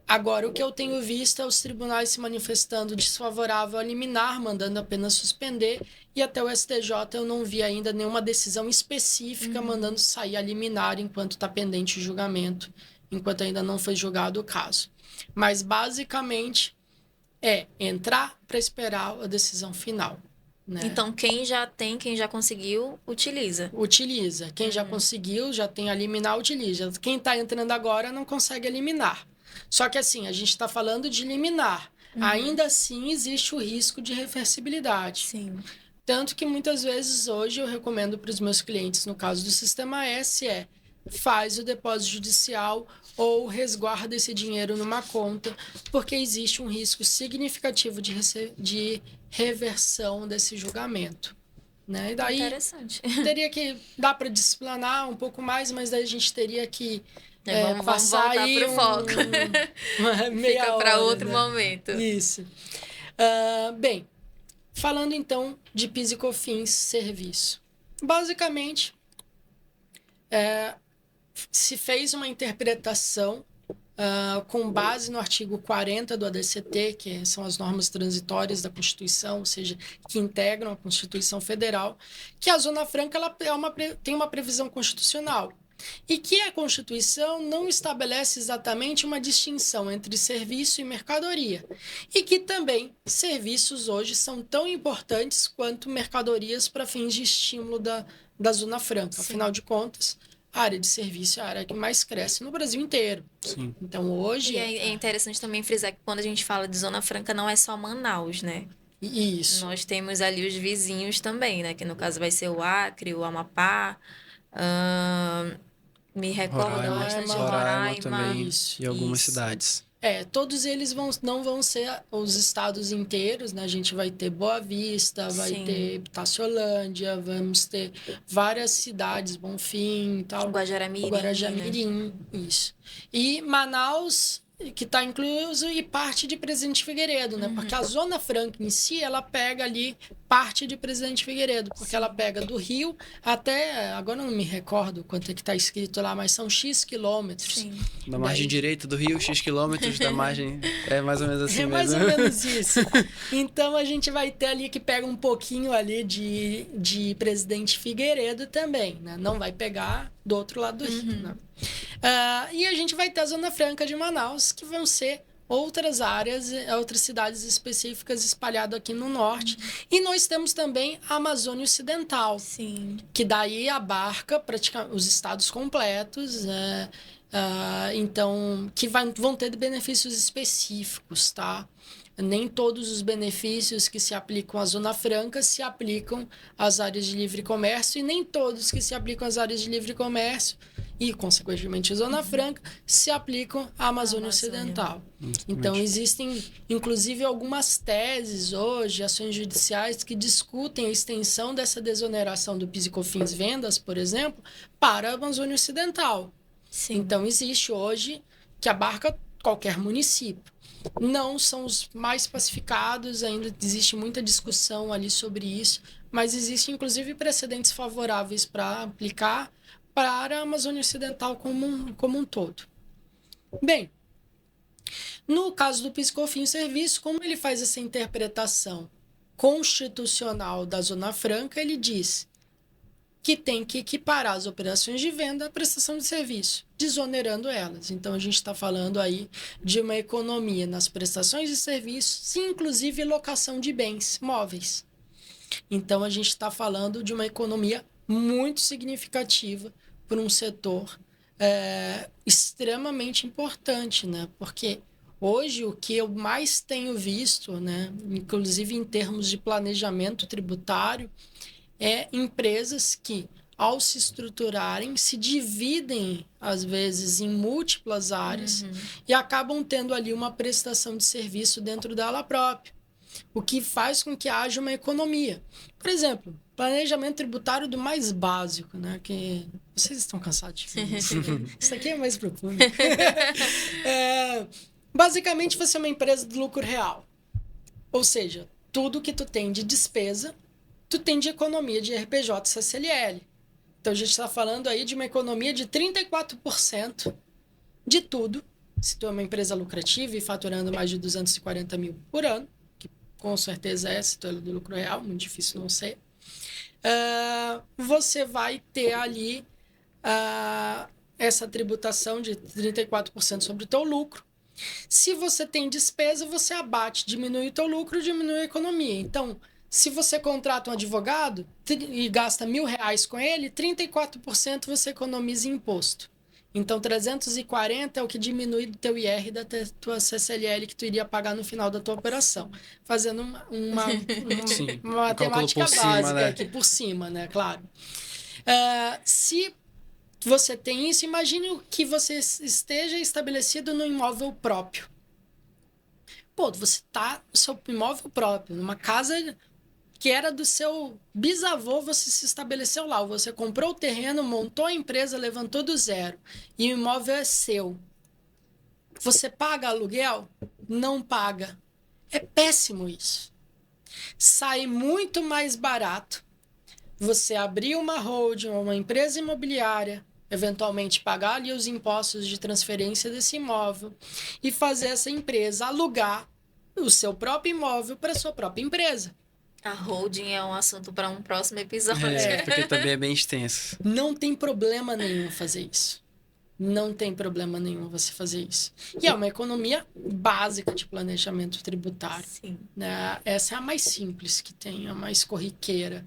Agora, o que eu tenho visto é os tribunais se manifestando desfavorável a liminar, mandando apenas suspender, e até o STJ eu não vi ainda nenhuma decisão específica mandando sair a liminar enquanto está pendente o julgamento, enquanto ainda não foi julgado o caso. Mas, basicamente, é entrar para esperar a decisão final. Né? Então, quem já conseguiu, utiliza. Utiliza. Quem já conseguiu, já tem a liminar, utiliza. Quem está entrando agora não consegue eliminar. Só que assim, a gente está falando de liminar. Ainda assim, existe o risco de reversibilidade. Sim. Tanto que muitas vezes hoje eu recomendo para os meus clientes, no caso do Sistema S, faz o depósito judicial ou resguarda esse dinheiro numa conta, porque existe um risco significativo de reversão desse julgamento. Né? E daí, interessante. dá para disciplinar um pouco mais, mas daí a gente teria que Vamos passar voltar aí pro foco. Fica para outro momento. Isso. Bem, falando então de PIS e COFINS serviço. Basicamente, se fez uma interpretação com base no artigo 40 do ADCT, que são as normas transitórias da Constituição, ou seja, que integram a Constituição Federal, que a Zona Franca ela tem uma previsão constitucional. E que a Constituição não estabelece exatamente uma distinção entre serviço e mercadoria. E que também serviços hoje são tão importantes quanto mercadorias para fins de estímulo da Zona Franca. Sim. Afinal de contas, a área de serviço é a área que mais cresce no Brasil inteiro. Sim. Então, hoje... E é interessante também frisar que quando a gente fala de Zona Franca, não é só Manaus, né? Isso. Nós temos ali os vizinhos também, né? Que no caso vai ser o Acre, o Amapá, me recordo bastante de Roraima também, Isso, e algumas isso. cidades. Todos eles não vão ser os estados inteiros, né? A gente vai ter Boa Vista, vai Sim. ter Taciolândia, vamos ter várias cidades, Bonfim e tal. Guajará-Mirim, Guarajá-Mirim, isso. E Manaus, que está incluso, e parte de Presidente Figueiredo, né? Porque a Zona Franca em si, ela pega ali parte de Presidente Figueiredo, porque ela pega do Rio até, agora eu não me recordo quanto é que está escrito lá, mas são X quilômetros. Sim. Da margem direita do rio, X quilômetros da margem. É mais ou menos assim É mesmo. mais ou menos isso. Então a gente vai ter ali que pega um pouquinho ali de Presidente Figueiredo também, né? Não vai pegar do outro lado do rio, né? E a gente vai ter a Zona Franca de Manaus, que vão ser outras áreas, outras cidades específicas espalhadas aqui no norte. E nós temos também a Amazônia Ocidental, Sim. que daí abarca praticamente os estados completos, então, que vão ter benefícios específicos, tá? Nem todos os benefícios que se aplicam à Zona Franca se aplicam às áreas de livre comércio, e nem todos que se aplicam às áreas de livre comércio e, consequentemente, a Zona Franca se aplicam à Amazônia Ocidental. Então, existem, inclusive, algumas teses hoje, ações judiciais, que discutem a extensão dessa desoneração do PIS e COFINS vendas, por exemplo, para a Amazônia Ocidental. Sim. Então, existe hoje que abarca qualquer município. Não são os mais pacificados, ainda existe muita discussão ali sobre isso, mas existem, inclusive, precedentes favoráveis para aplicar para a Amazônia Ocidental como um todo. Bem, no caso do PIS/COFINS Serviço, como ele faz essa interpretação constitucional da Zona Franca, ele diz que tem que equiparar as operações de venda à prestação de serviço, desonerando elas. Então, a gente está falando aí de uma economia nas prestações de serviços, inclusive locação de bens móveis. Então, a gente está falando de uma economia muito significativa para um setor extremamente importante, né? Porque hoje o que eu mais tenho visto, né, inclusive em termos de planejamento tributário, é empresas que, ao se estruturarem, se dividem, às vezes, em múltiplas áreas e acabam tendo ali uma prestação de serviço dentro dela própria, o que faz com que haja uma economia. Por exemplo, planejamento tributário do mais básico, né? Que vocês estão cansados de ver isso. Isso aqui é mais profundo. Basicamente, você é uma empresa de lucro real. Ou seja, tudo que tu tem de despesa, tu tem de economia de RPJ e CCLL. Então, a gente está falando aí de uma economia de 34% de tudo. Se tu é uma empresa lucrativa e faturando mais de 240 mil por ano, que com certeza é, se tu é do lucro real, muito difícil não ser, você vai ter ali essa tributação de 34% sobre o teu lucro. Se você tem despesa, você abate, diminui o teu lucro, diminui a economia. Então, se você contrata um advogado e gasta R$1.000 com ele, 34% você economiza em imposto. Então, 340 é o que diminui do teu IR da tua CCLL que tu iria pagar no final da tua operação. Fazendo uma matemática básica, né? Aqui por cima, né? Claro. Se você tem isso, imagine que você esteja estabelecido no imóvel próprio. Pô, você está no seu imóvel próprio, numa casa que era do seu bisavô, você se estabeleceu lá. Você comprou o terreno, montou a empresa, levantou do zero. E o imóvel é seu. Você paga aluguel? Não paga. É péssimo isso. Sai muito mais barato você abrir uma holding ou uma empresa imobiliária, eventualmente pagar ali os impostos de transferência desse imóvel e fazer essa empresa alugar o seu próprio imóvel para sua própria empresa. A holding é um assunto para um próximo episódio. Porque também é bem extenso. Não tem problema nenhum fazer isso. Não tem problema nenhum você fazer isso. E é uma economia básica de planejamento tributário. Sim. Né? Essa é a mais simples que tem, a mais corriqueira.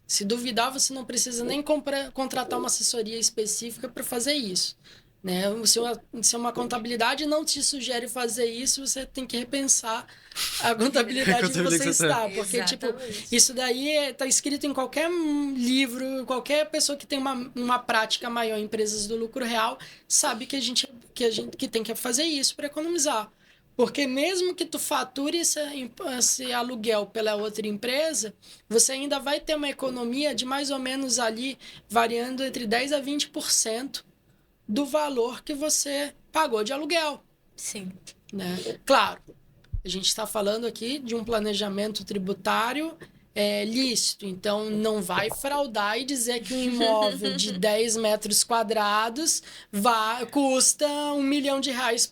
Se duvidar, você não precisa nem contratar uma assessoria específica para fazer isso. Né? Se uma contabilidade não te sugere fazer isso, você tem que repensar a contabilidade que você está. Porque, isso daí está escrito em qualquer livro, qualquer pessoa que tem uma prática maior em empresas do lucro real sabe que a gente tem que fazer isso para economizar. Porque mesmo que tu fature esse aluguel pela outra empresa, você ainda vai ter uma economia de mais ou menos ali, variando entre 10% a 20% do valor que você pagou de aluguel. Sim. Né? Claro, a gente está falando aqui de um planejamento tributário lícito, então não vai fraudar e dizer que um imóvel de 10 metros quadrados custa R$1 milhão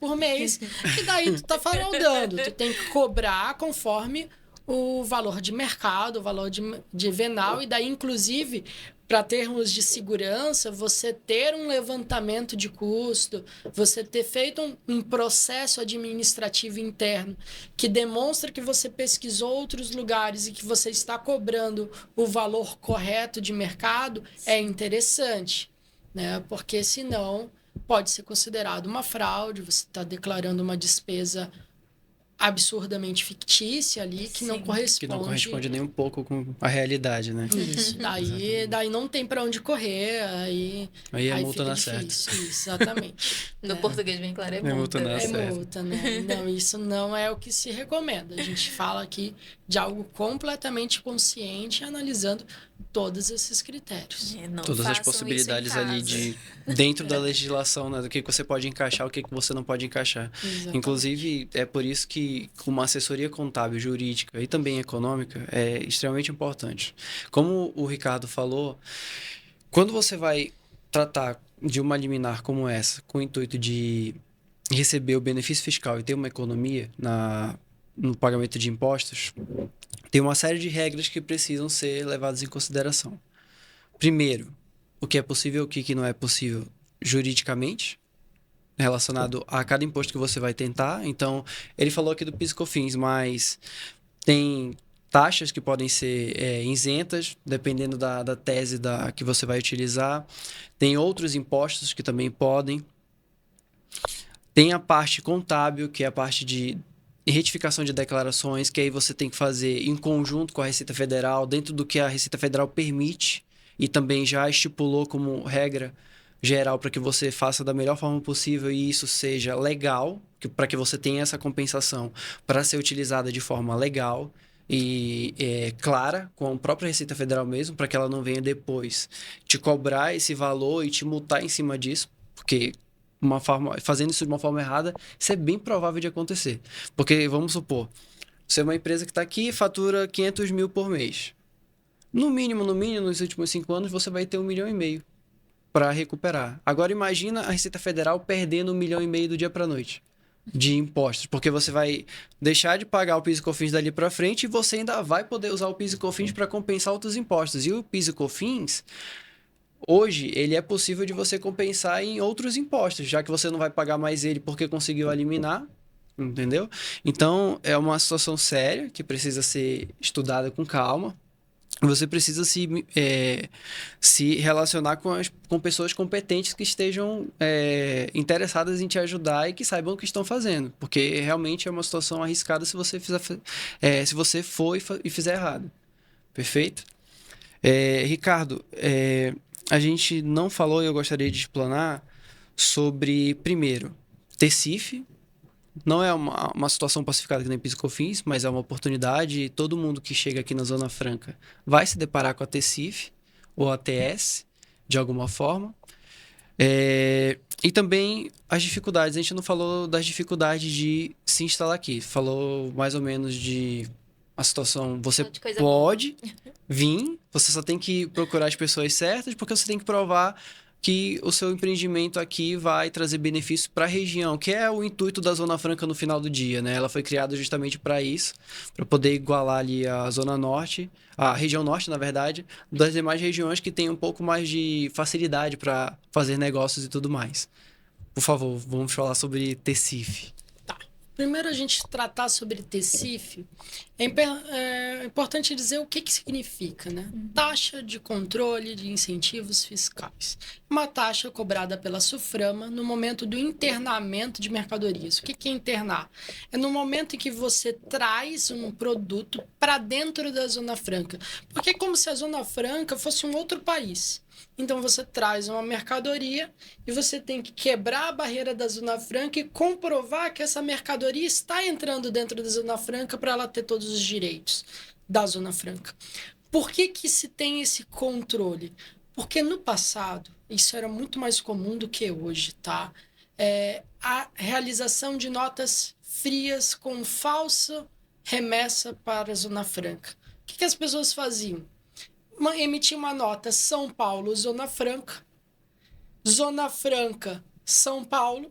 por mês, e daí tu tá fraudando, tu tem que cobrar conforme o valor de mercado, o valor de venal, e daí inclusive para termos de segurança, você ter um levantamento de custo, você ter feito um processo administrativo interno que demonstra que você pesquisou outros lugares e que você está cobrando o valor correto de mercado, é interessante, né? Porque senão pode ser considerado uma fraude, você está declarando uma despesa absurdamente fictícia ali, que não corresponde. Que não corresponde nem um pouco com a realidade, né? Isso. Daí não tem para onde correr, aí a multa dá certo. Certo. Exatamente. No português bem claro, é multa. Multa, né? Não, isso não é o que se recomenda. A gente fala aqui de algo completamente consciente, analisando todos esses critérios. Todas as possibilidades ali dentro da legislação, né? Do que você pode encaixar, o que você não pode encaixar. Exatamente. Inclusive, é por isso que uma assessoria contábil, jurídica e também econômica é extremamente importante. Como o Ricardo falou, quando você vai tratar de uma liminar como essa, com o intuito de receber o benefício fiscal e ter uma economia no pagamento de impostos, tem uma série de regras que precisam ser levadas em consideração. Primeiro, o que é possível e o que não é possível juridicamente, relacionado a cada imposto que você vai tentar. Então, ele falou aqui do PIS e COFINS, mas tem taxas que podem ser isentas, dependendo da tese que você vai utilizar. Tem outros impostos que também podem. Tem a parte contábil, que é a parte de retificação de declarações, que aí você tem que fazer em conjunto com a Receita Federal, dentro do que a Receita Federal permite e também já estipulou como regra geral para que você faça da melhor forma possível e isso seja legal, para que você tenha essa compensação para ser utilizada de forma legal e clara com a própria Receita Federal mesmo, para que ela não venha depois te cobrar esse valor e te multar em cima disso, porque fazendo isso de uma forma errada, isso é bem provável de acontecer. Porque, vamos supor, você é uma empresa que está aqui e fatura 500 mil por mês. No mínimo, nos últimos 5 anos, você vai ter 1,5 milhão para recuperar. Agora, imagina a Receita Federal perdendo 1,5 milhão do dia para a noite de impostos, porque você vai deixar de pagar o PIS e COFINS dali para frente e você ainda vai poder usar o PIS e COFINS para compensar outros impostos. E o PIS e COFINS, hoje, ele é possível de você compensar em outros impostos, já que você não vai pagar mais ele porque conseguiu eliminar, entendeu? Então, é uma situação séria que precisa ser estudada com calma. Você precisa se relacionar com pessoas competentes que estejam interessadas em te ajudar e que saibam o que estão fazendo, porque realmente é uma situação arriscada se você for e fizer errado. Perfeito? Ricardo, a gente não falou e eu gostaria de explanar sobre, primeiro, TECIF. Não é uma situação pacificada que nem PIS e COFINS, mas é uma oportunidade e todo mundo que chega aqui na Zona Franca vai se deparar com a TECIF ou a TS, de alguma forma. E também as dificuldades. A gente não falou das dificuldades de se instalar aqui. Falou mais ou menos de a situação, você De coisa pode vir, você só tem que procurar as pessoas certas, porque você tem que provar que o seu empreendimento aqui vai trazer benefício para a região, que é o intuito da Zona Franca no final do dia, né? Ela foi criada justamente para isso, para poder igualar ali a Zona Norte, a região Norte, na verdade, das demais regiões que têm um pouco mais de facilidade para fazer negócios e tudo mais. Por favor, vamos falar sobre Tecife. Primeiro a gente tratar sobre Tecife, é importante dizer o que significa, né? Taxa de controle de incentivos fiscais. Uma taxa cobrada pela SUFRAMA no momento do internamento de mercadorias. O que é internar? É no momento em que você traz um produto para dentro da Zona Franca. Porque é como se a Zona Franca fosse um outro país. Então você traz uma mercadoria e você tem que quebrar a barreira da Zona Franca e comprovar que essa mercadoria está entrando dentro da Zona Franca para ela ter todos os direitos da Zona Franca. Por que se tem esse controle? Porque no passado, isso era muito mais comum do que hoje, tá? A realização de notas frias com falsa remessa para a Zona Franca. O que as pessoas faziam? Emitir uma nota São Paulo, Zona Franca, São Paulo,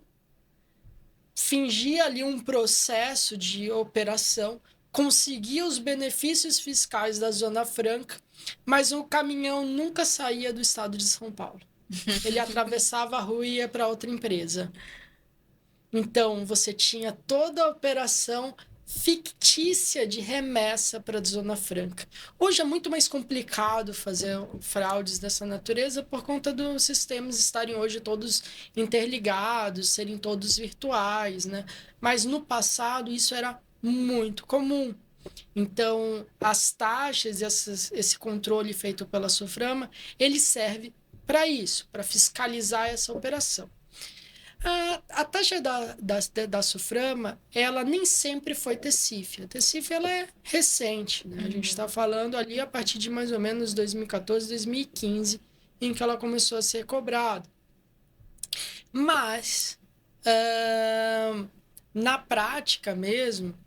fingia ali um processo de operação, conseguia os benefícios fiscais da Zona Franca, mas o caminhão nunca saía do estado de São Paulo. Ele atravessava a rua e ia para outra empresa. Então, você tinha toda a operação fictícia de remessa para a Zona Franca. Hoje é muito mais complicado fazer fraudes dessa natureza por conta dos sistemas estarem hoje todos interligados, serem todos virtuais, né? Mas no passado isso era muito comum. Então, as taxas e esse controle feito pela SUFRAMA, ele serve para isso, para fiscalizar essa operação. A taxa da SUFRAMA, ela nem sempre foi Tecife. A Tecife, ela é recente, né? A gente está falando ali a partir de mais ou menos 2014, 2015, em que ela começou a ser cobrada. Mas, na prática mesmo,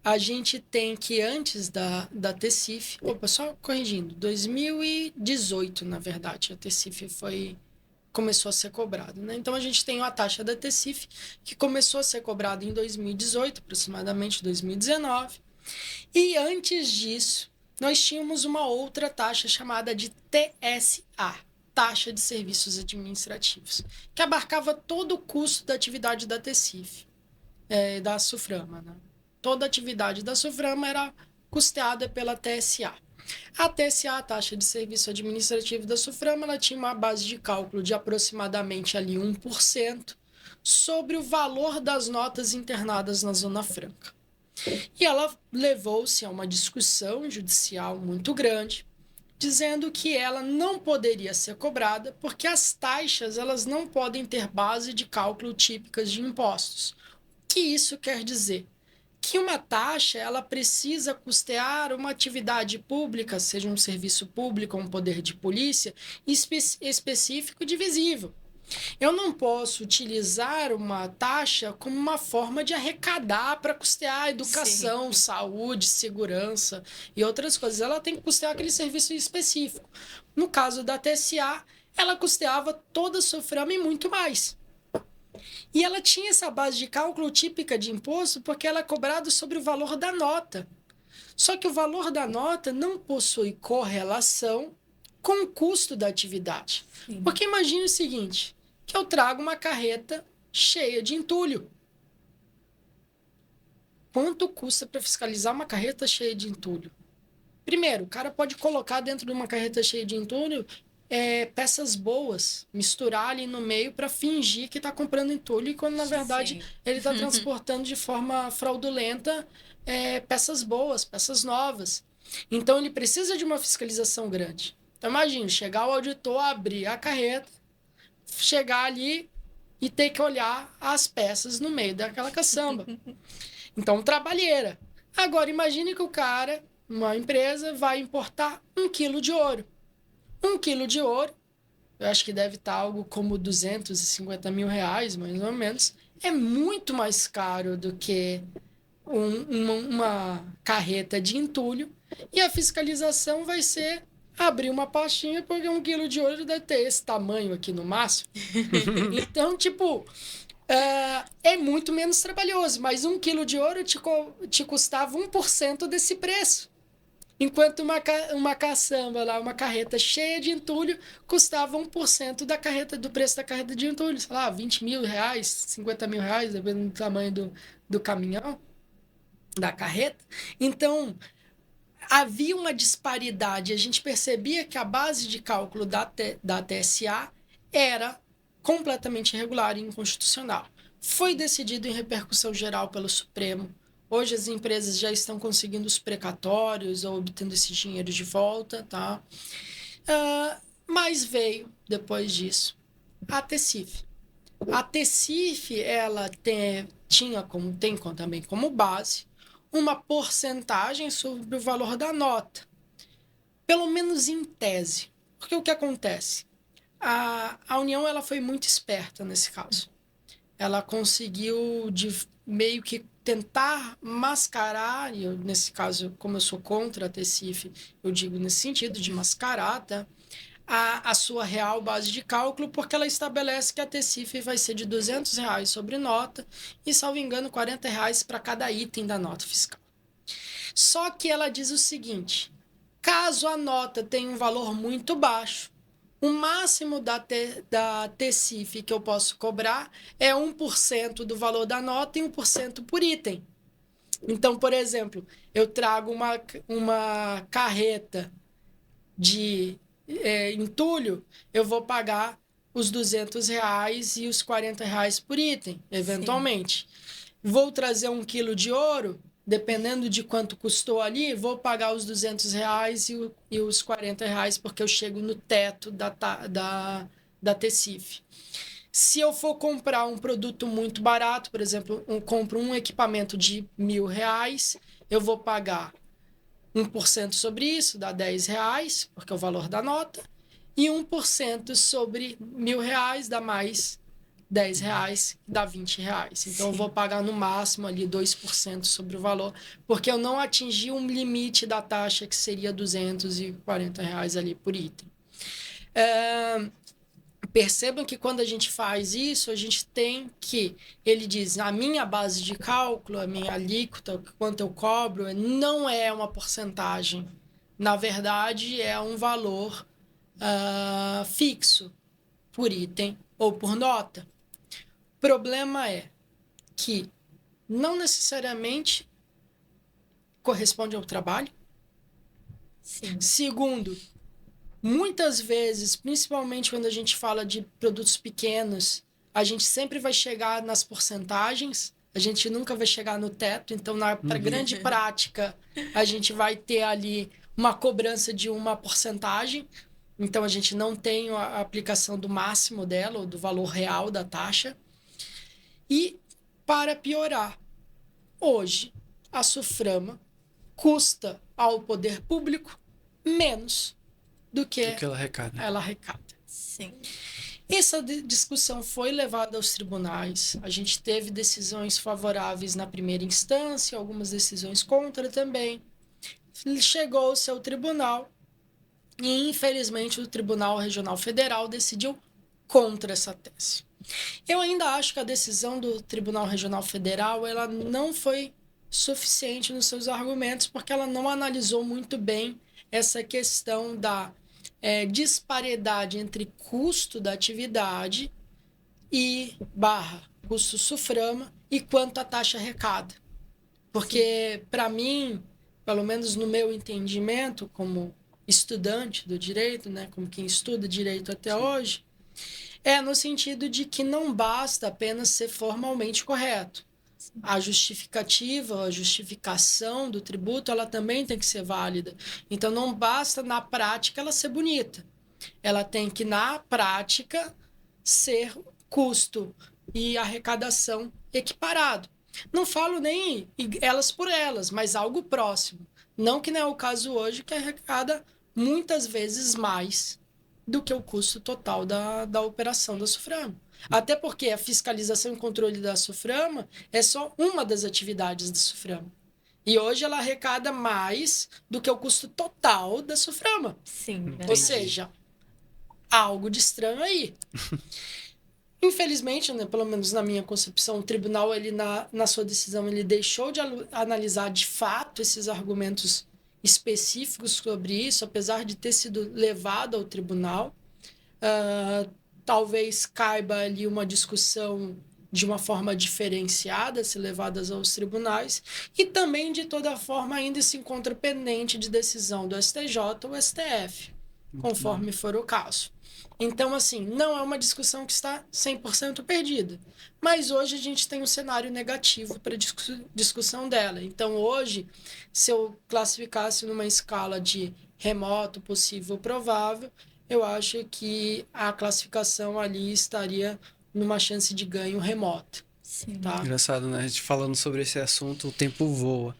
a gente tem que antes da Tecife... Só corrigindo, 2018, na verdade, a Tecife começou a ser cobrado, né? Então, a gente tem a taxa da Tecife, que começou a ser cobrada em 2018, aproximadamente 2019. E antes disso, nós tínhamos uma outra taxa chamada de TSA, Taxa de Serviços Administrativos, que abarcava todo o custo da atividade da Tecife, da SUFRAMA, né? Toda a atividade da SUFRAMA era custeada pela TSA. A TSA, a Taxa de Serviço Administrativo da SUFRAMA, ela tinha uma base de cálculo de aproximadamente ali 1% sobre o valor das notas internadas na Zona Franca. E ela levou-se a uma discussão judicial muito grande, dizendo que ela não poderia ser cobrada porque as taxas elas não podem ter base de cálculo típicas de impostos. O que isso quer dizer? Que uma taxa ela precisa custear uma atividade pública, seja um serviço público ou um poder de polícia, específico e divisível. Eu não posso utilizar uma taxa como uma forma de arrecadar para custear a educação, Sim. saúde, segurança e outras coisas. Ela tem que custear aquele serviço específico. No caso da TSA, ela custeava toda a SUFRAMA e muito mais. E ela tinha essa base de cálculo típica de imposto porque ela é cobrada sobre o valor da nota. Só que o valor da nota não possui correlação com o custo da atividade. Sim. Porque imagine o seguinte, que eu trago uma carreta cheia de entulho. Quanto custa para fiscalizar uma carreta cheia de entulho? Primeiro, o cara pode colocar dentro de uma carreta cheia de entulho peças boas, misturar ali no meio para fingir que está comprando entulho, quando na verdade Sim. ele está transportando de forma fraudulenta peças boas, peças novas. Então ele precisa de uma fiscalização grande. Então imagina, chegar o auditor, abrir a carreta, chegar ali e ter que olhar as peças no meio daquela caçamba. Então, trabalheira. Agora imagine que o cara, uma empresa, vai importar 1 quilo de ouro. 1 quilo de ouro, eu acho que deve estar algo como R$250 mil, mais ou menos. É muito mais caro do que uma carreta de entulho e a fiscalização vai ser abrir uma pastinha porque 1 quilo de ouro deve ter esse tamanho aqui no máximo. Então, tipo, é muito menos trabalhoso, mas 1 quilo de ouro te custava 1% desse preço. Enquanto uma caçamba lá, uma carreta cheia de entulho, custava 1% do preço da carreta de entulho. Sei lá, 20 mil reais, 50 mil reais, dependendo do tamanho do caminhão, da carreta. Então, havia uma disparidade. A gente percebia que a base de cálculo da TSA era completamente irregular e inconstitucional. Foi decidido em repercussão geral pelo Supremo. Hoje as empresas já estão conseguindo os precatórios ou obtendo esse dinheiro de volta, tá? Mas veio, depois disso, a TECIF. A TECIF, ela tem também como base uma porcentagem sobre o valor da nota. Pelo menos em tese. Porque o que acontece? A União ela foi muito esperta nesse caso. Ela conseguiu meio que tentar mascarar, e eu, nesse caso, como eu sou contra a TECIF, eu digo nesse sentido de mascarar, tá? A sua real base de cálculo, porque ela estabelece que a TECIF vai ser de R$200 sobre nota e, salvo engano, R$40 para cada item da nota fiscal. Só que ela diz o seguinte, caso a nota tenha um valor muito baixo, o máximo da TECIF que eu posso cobrar é 1% do valor da nota e 1% por item. Então, por exemplo, eu trago uma carreta de entulho, eu vou pagar os R$200 e os R$40 por item, eventualmente. Sim. Vou trazer 1 quilo de ouro, dependendo de quanto custou ali, vou pagar os R$200 e os R$40 porque eu chego no teto da TECIF. Se eu for comprar um produto muito barato, por exemplo, compro um equipamento de R$1.000, eu vou pagar 1% sobre isso, dá R$10, porque é o valor da nota, e 1% sobre R$1.000 dá mais R$10, dá R$20. Então, eu vou pagar no máximo ali 2% sobre o valor, porque eu não atingi um limite da taxa que seria R$240 ali por item. Percebam que quando a gente faz isso, a gente tem que, ele diz, a minha base de cálculo, a minha alíquota, quanto eu cobro, não é uma porcentagem. Na verdade, é um valor fixo por item ou por nota. O problema é que não necessariamente corresponde ao trabalho. Sim. Segundo, muitas vezes, principalmente quando a gente fala de produtos pequenos, a gente sempre vai chegar nas porcentagens, a gente nunca vai chegar no teto. Então, para grande prática, a gente vai ter ali uma cobrança de uma porcentagem. Então, a gente não tem a aplicação do máximo dela, ou do valor real da taxa. E, para piorar, hoje, a SUFRAMA custa ao poder público menos do que ela arrecada. Sim. Essa discussão foi levada aos tribunais. A gente teve decisões favoráveis na primeira instância, algumas decisões contra também. Chegou-se ao tribunal e, infelizmente, o Tribunal Regional Federal decidiu contra essa tese. Eu ainda acho que a decisão do Tribunal Regional Federal ela não foi suficiente nos seus argumentos, porque ela não analisou muito bem essa questão da disparidade entre custo da atividade e custo SUFRAMA e quanto a taxa arrecada. Porque, para mim, pelo menos no meu entendimento, como estudante do direito, né, como quem estuda direito até hoje, no sentido de que não basta apenas ser formalmente correto. A justificativa, a justificação do tributo, ela também tem que ser válida. Então, não basta, na prática, ela ser bonita. Ela tem que, na prática, ser custo e arrecadação equiparado. Não falo nem elas por elas, mas algo próximo. Não que não é o caso hoje, que arrecada muitas vezes mais do que o custo total da operação da SUFRAMA. Até porque a fiscalização e controle da SUFRAMA é só uma das atividades da SUFRAMA. E hoje ela arrecada mais do que o custo total da SUFRAMA. Sim. Ou seja, há algo de estranho aí. Infelizmente, né, pelo menos na minha concepção, o tribunal, ele na sua decisão, ele deixou de analisar de fato esses argumentos específicos sobre isso, apesar de ter sido levado ao tribunal. Talvez caiba ali uma discussão de uma forma diferenciada, se levadas aos tribunais, e também, de toda forma, ainda se encontra pendente de decisão do STJ ou STF, conforme for o caso. Então, assim, não é uma discussão que está 100% perdida, mas hoje a gente tem um cenário negativo para discussão dela. Então, hoje, se eu classificasse numa escala de remoto, possível, provável, eu acho que a classificação ali estaria numa chance de ganho remoto. Sim. Tá? Engraçado, né? A gente falando sobre esse assunto, o tempo voa.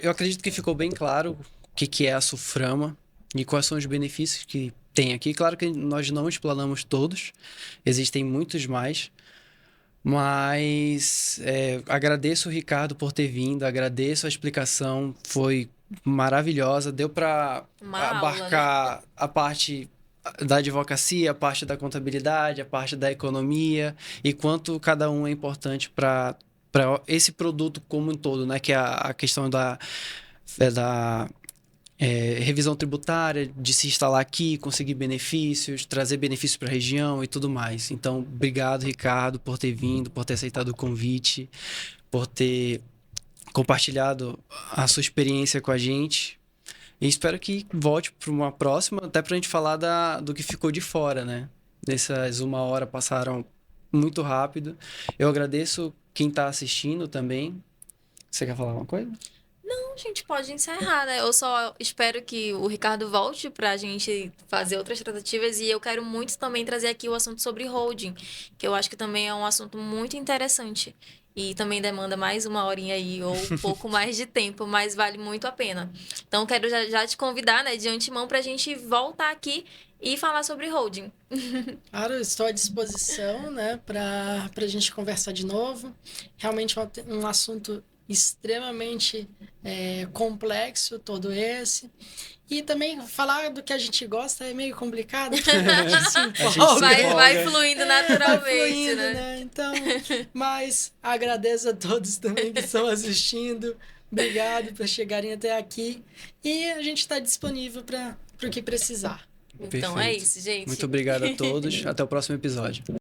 Eu acredito que ficou bem claro o que é a SUFRAMA e quais são os benefícios que tem aqui. Claro que nós não explanamos todos, existem muitos mais, mas agradeço o Ricardo por ter vindo, agradeço a explicação, foi maravilhosa, deu para abarcar aula, né? a parte da advocacia, a parte da contabilidade, a parte da economia e quanto cada um é importante para esse produto como um todo, né? Que é a questão da revisão tributária, de se instalar aqui, conseguir benefícios, trazer benefícios para a região e tudo mais. Então, obrigado, Ricardo, por ter vindo, por ter aceitado o convite, por ter compartilhado a sua experiência com a gente. E espero que volte para uma próxima, até para a gente falar do que ficou de fora, né? Nessas 1 hora passaram muito rápido. Eu agradeço quem está assistindo também. Você quer falar alguma coisa? Não, a gente pode encerrar, né? Eu só espero que o Ricardo volte pra gente fazer outras tratativas e eu quero muito também trazer aqui o assunto sobre holding, que eu acho que também é um assunto muito interessante. E também demanda mais 1 horinha aí, ou um pouco mais de tempo, mas vale muito a pena. Então, quero já te convidar, né, de antemão, pra gente voltar aqui e falar sobre holding. Claro, eu estou à disposição, né, para a gente conversar de novo. Realmente um assunto extremamente complexo, todo esse. E também falar do que a gente gosta é meio complicado. Porque a gente se empolga. Vai fluindo naturalmente, vai fluindo, né? Então, mas agradeço a todos também que estão assistindo. Obrigado por chegarem até aqui. E a gente está disponível para o que precisar. Então é Perfeito. isso, gente. Muito obrigado a todos. Até o próximo episódio.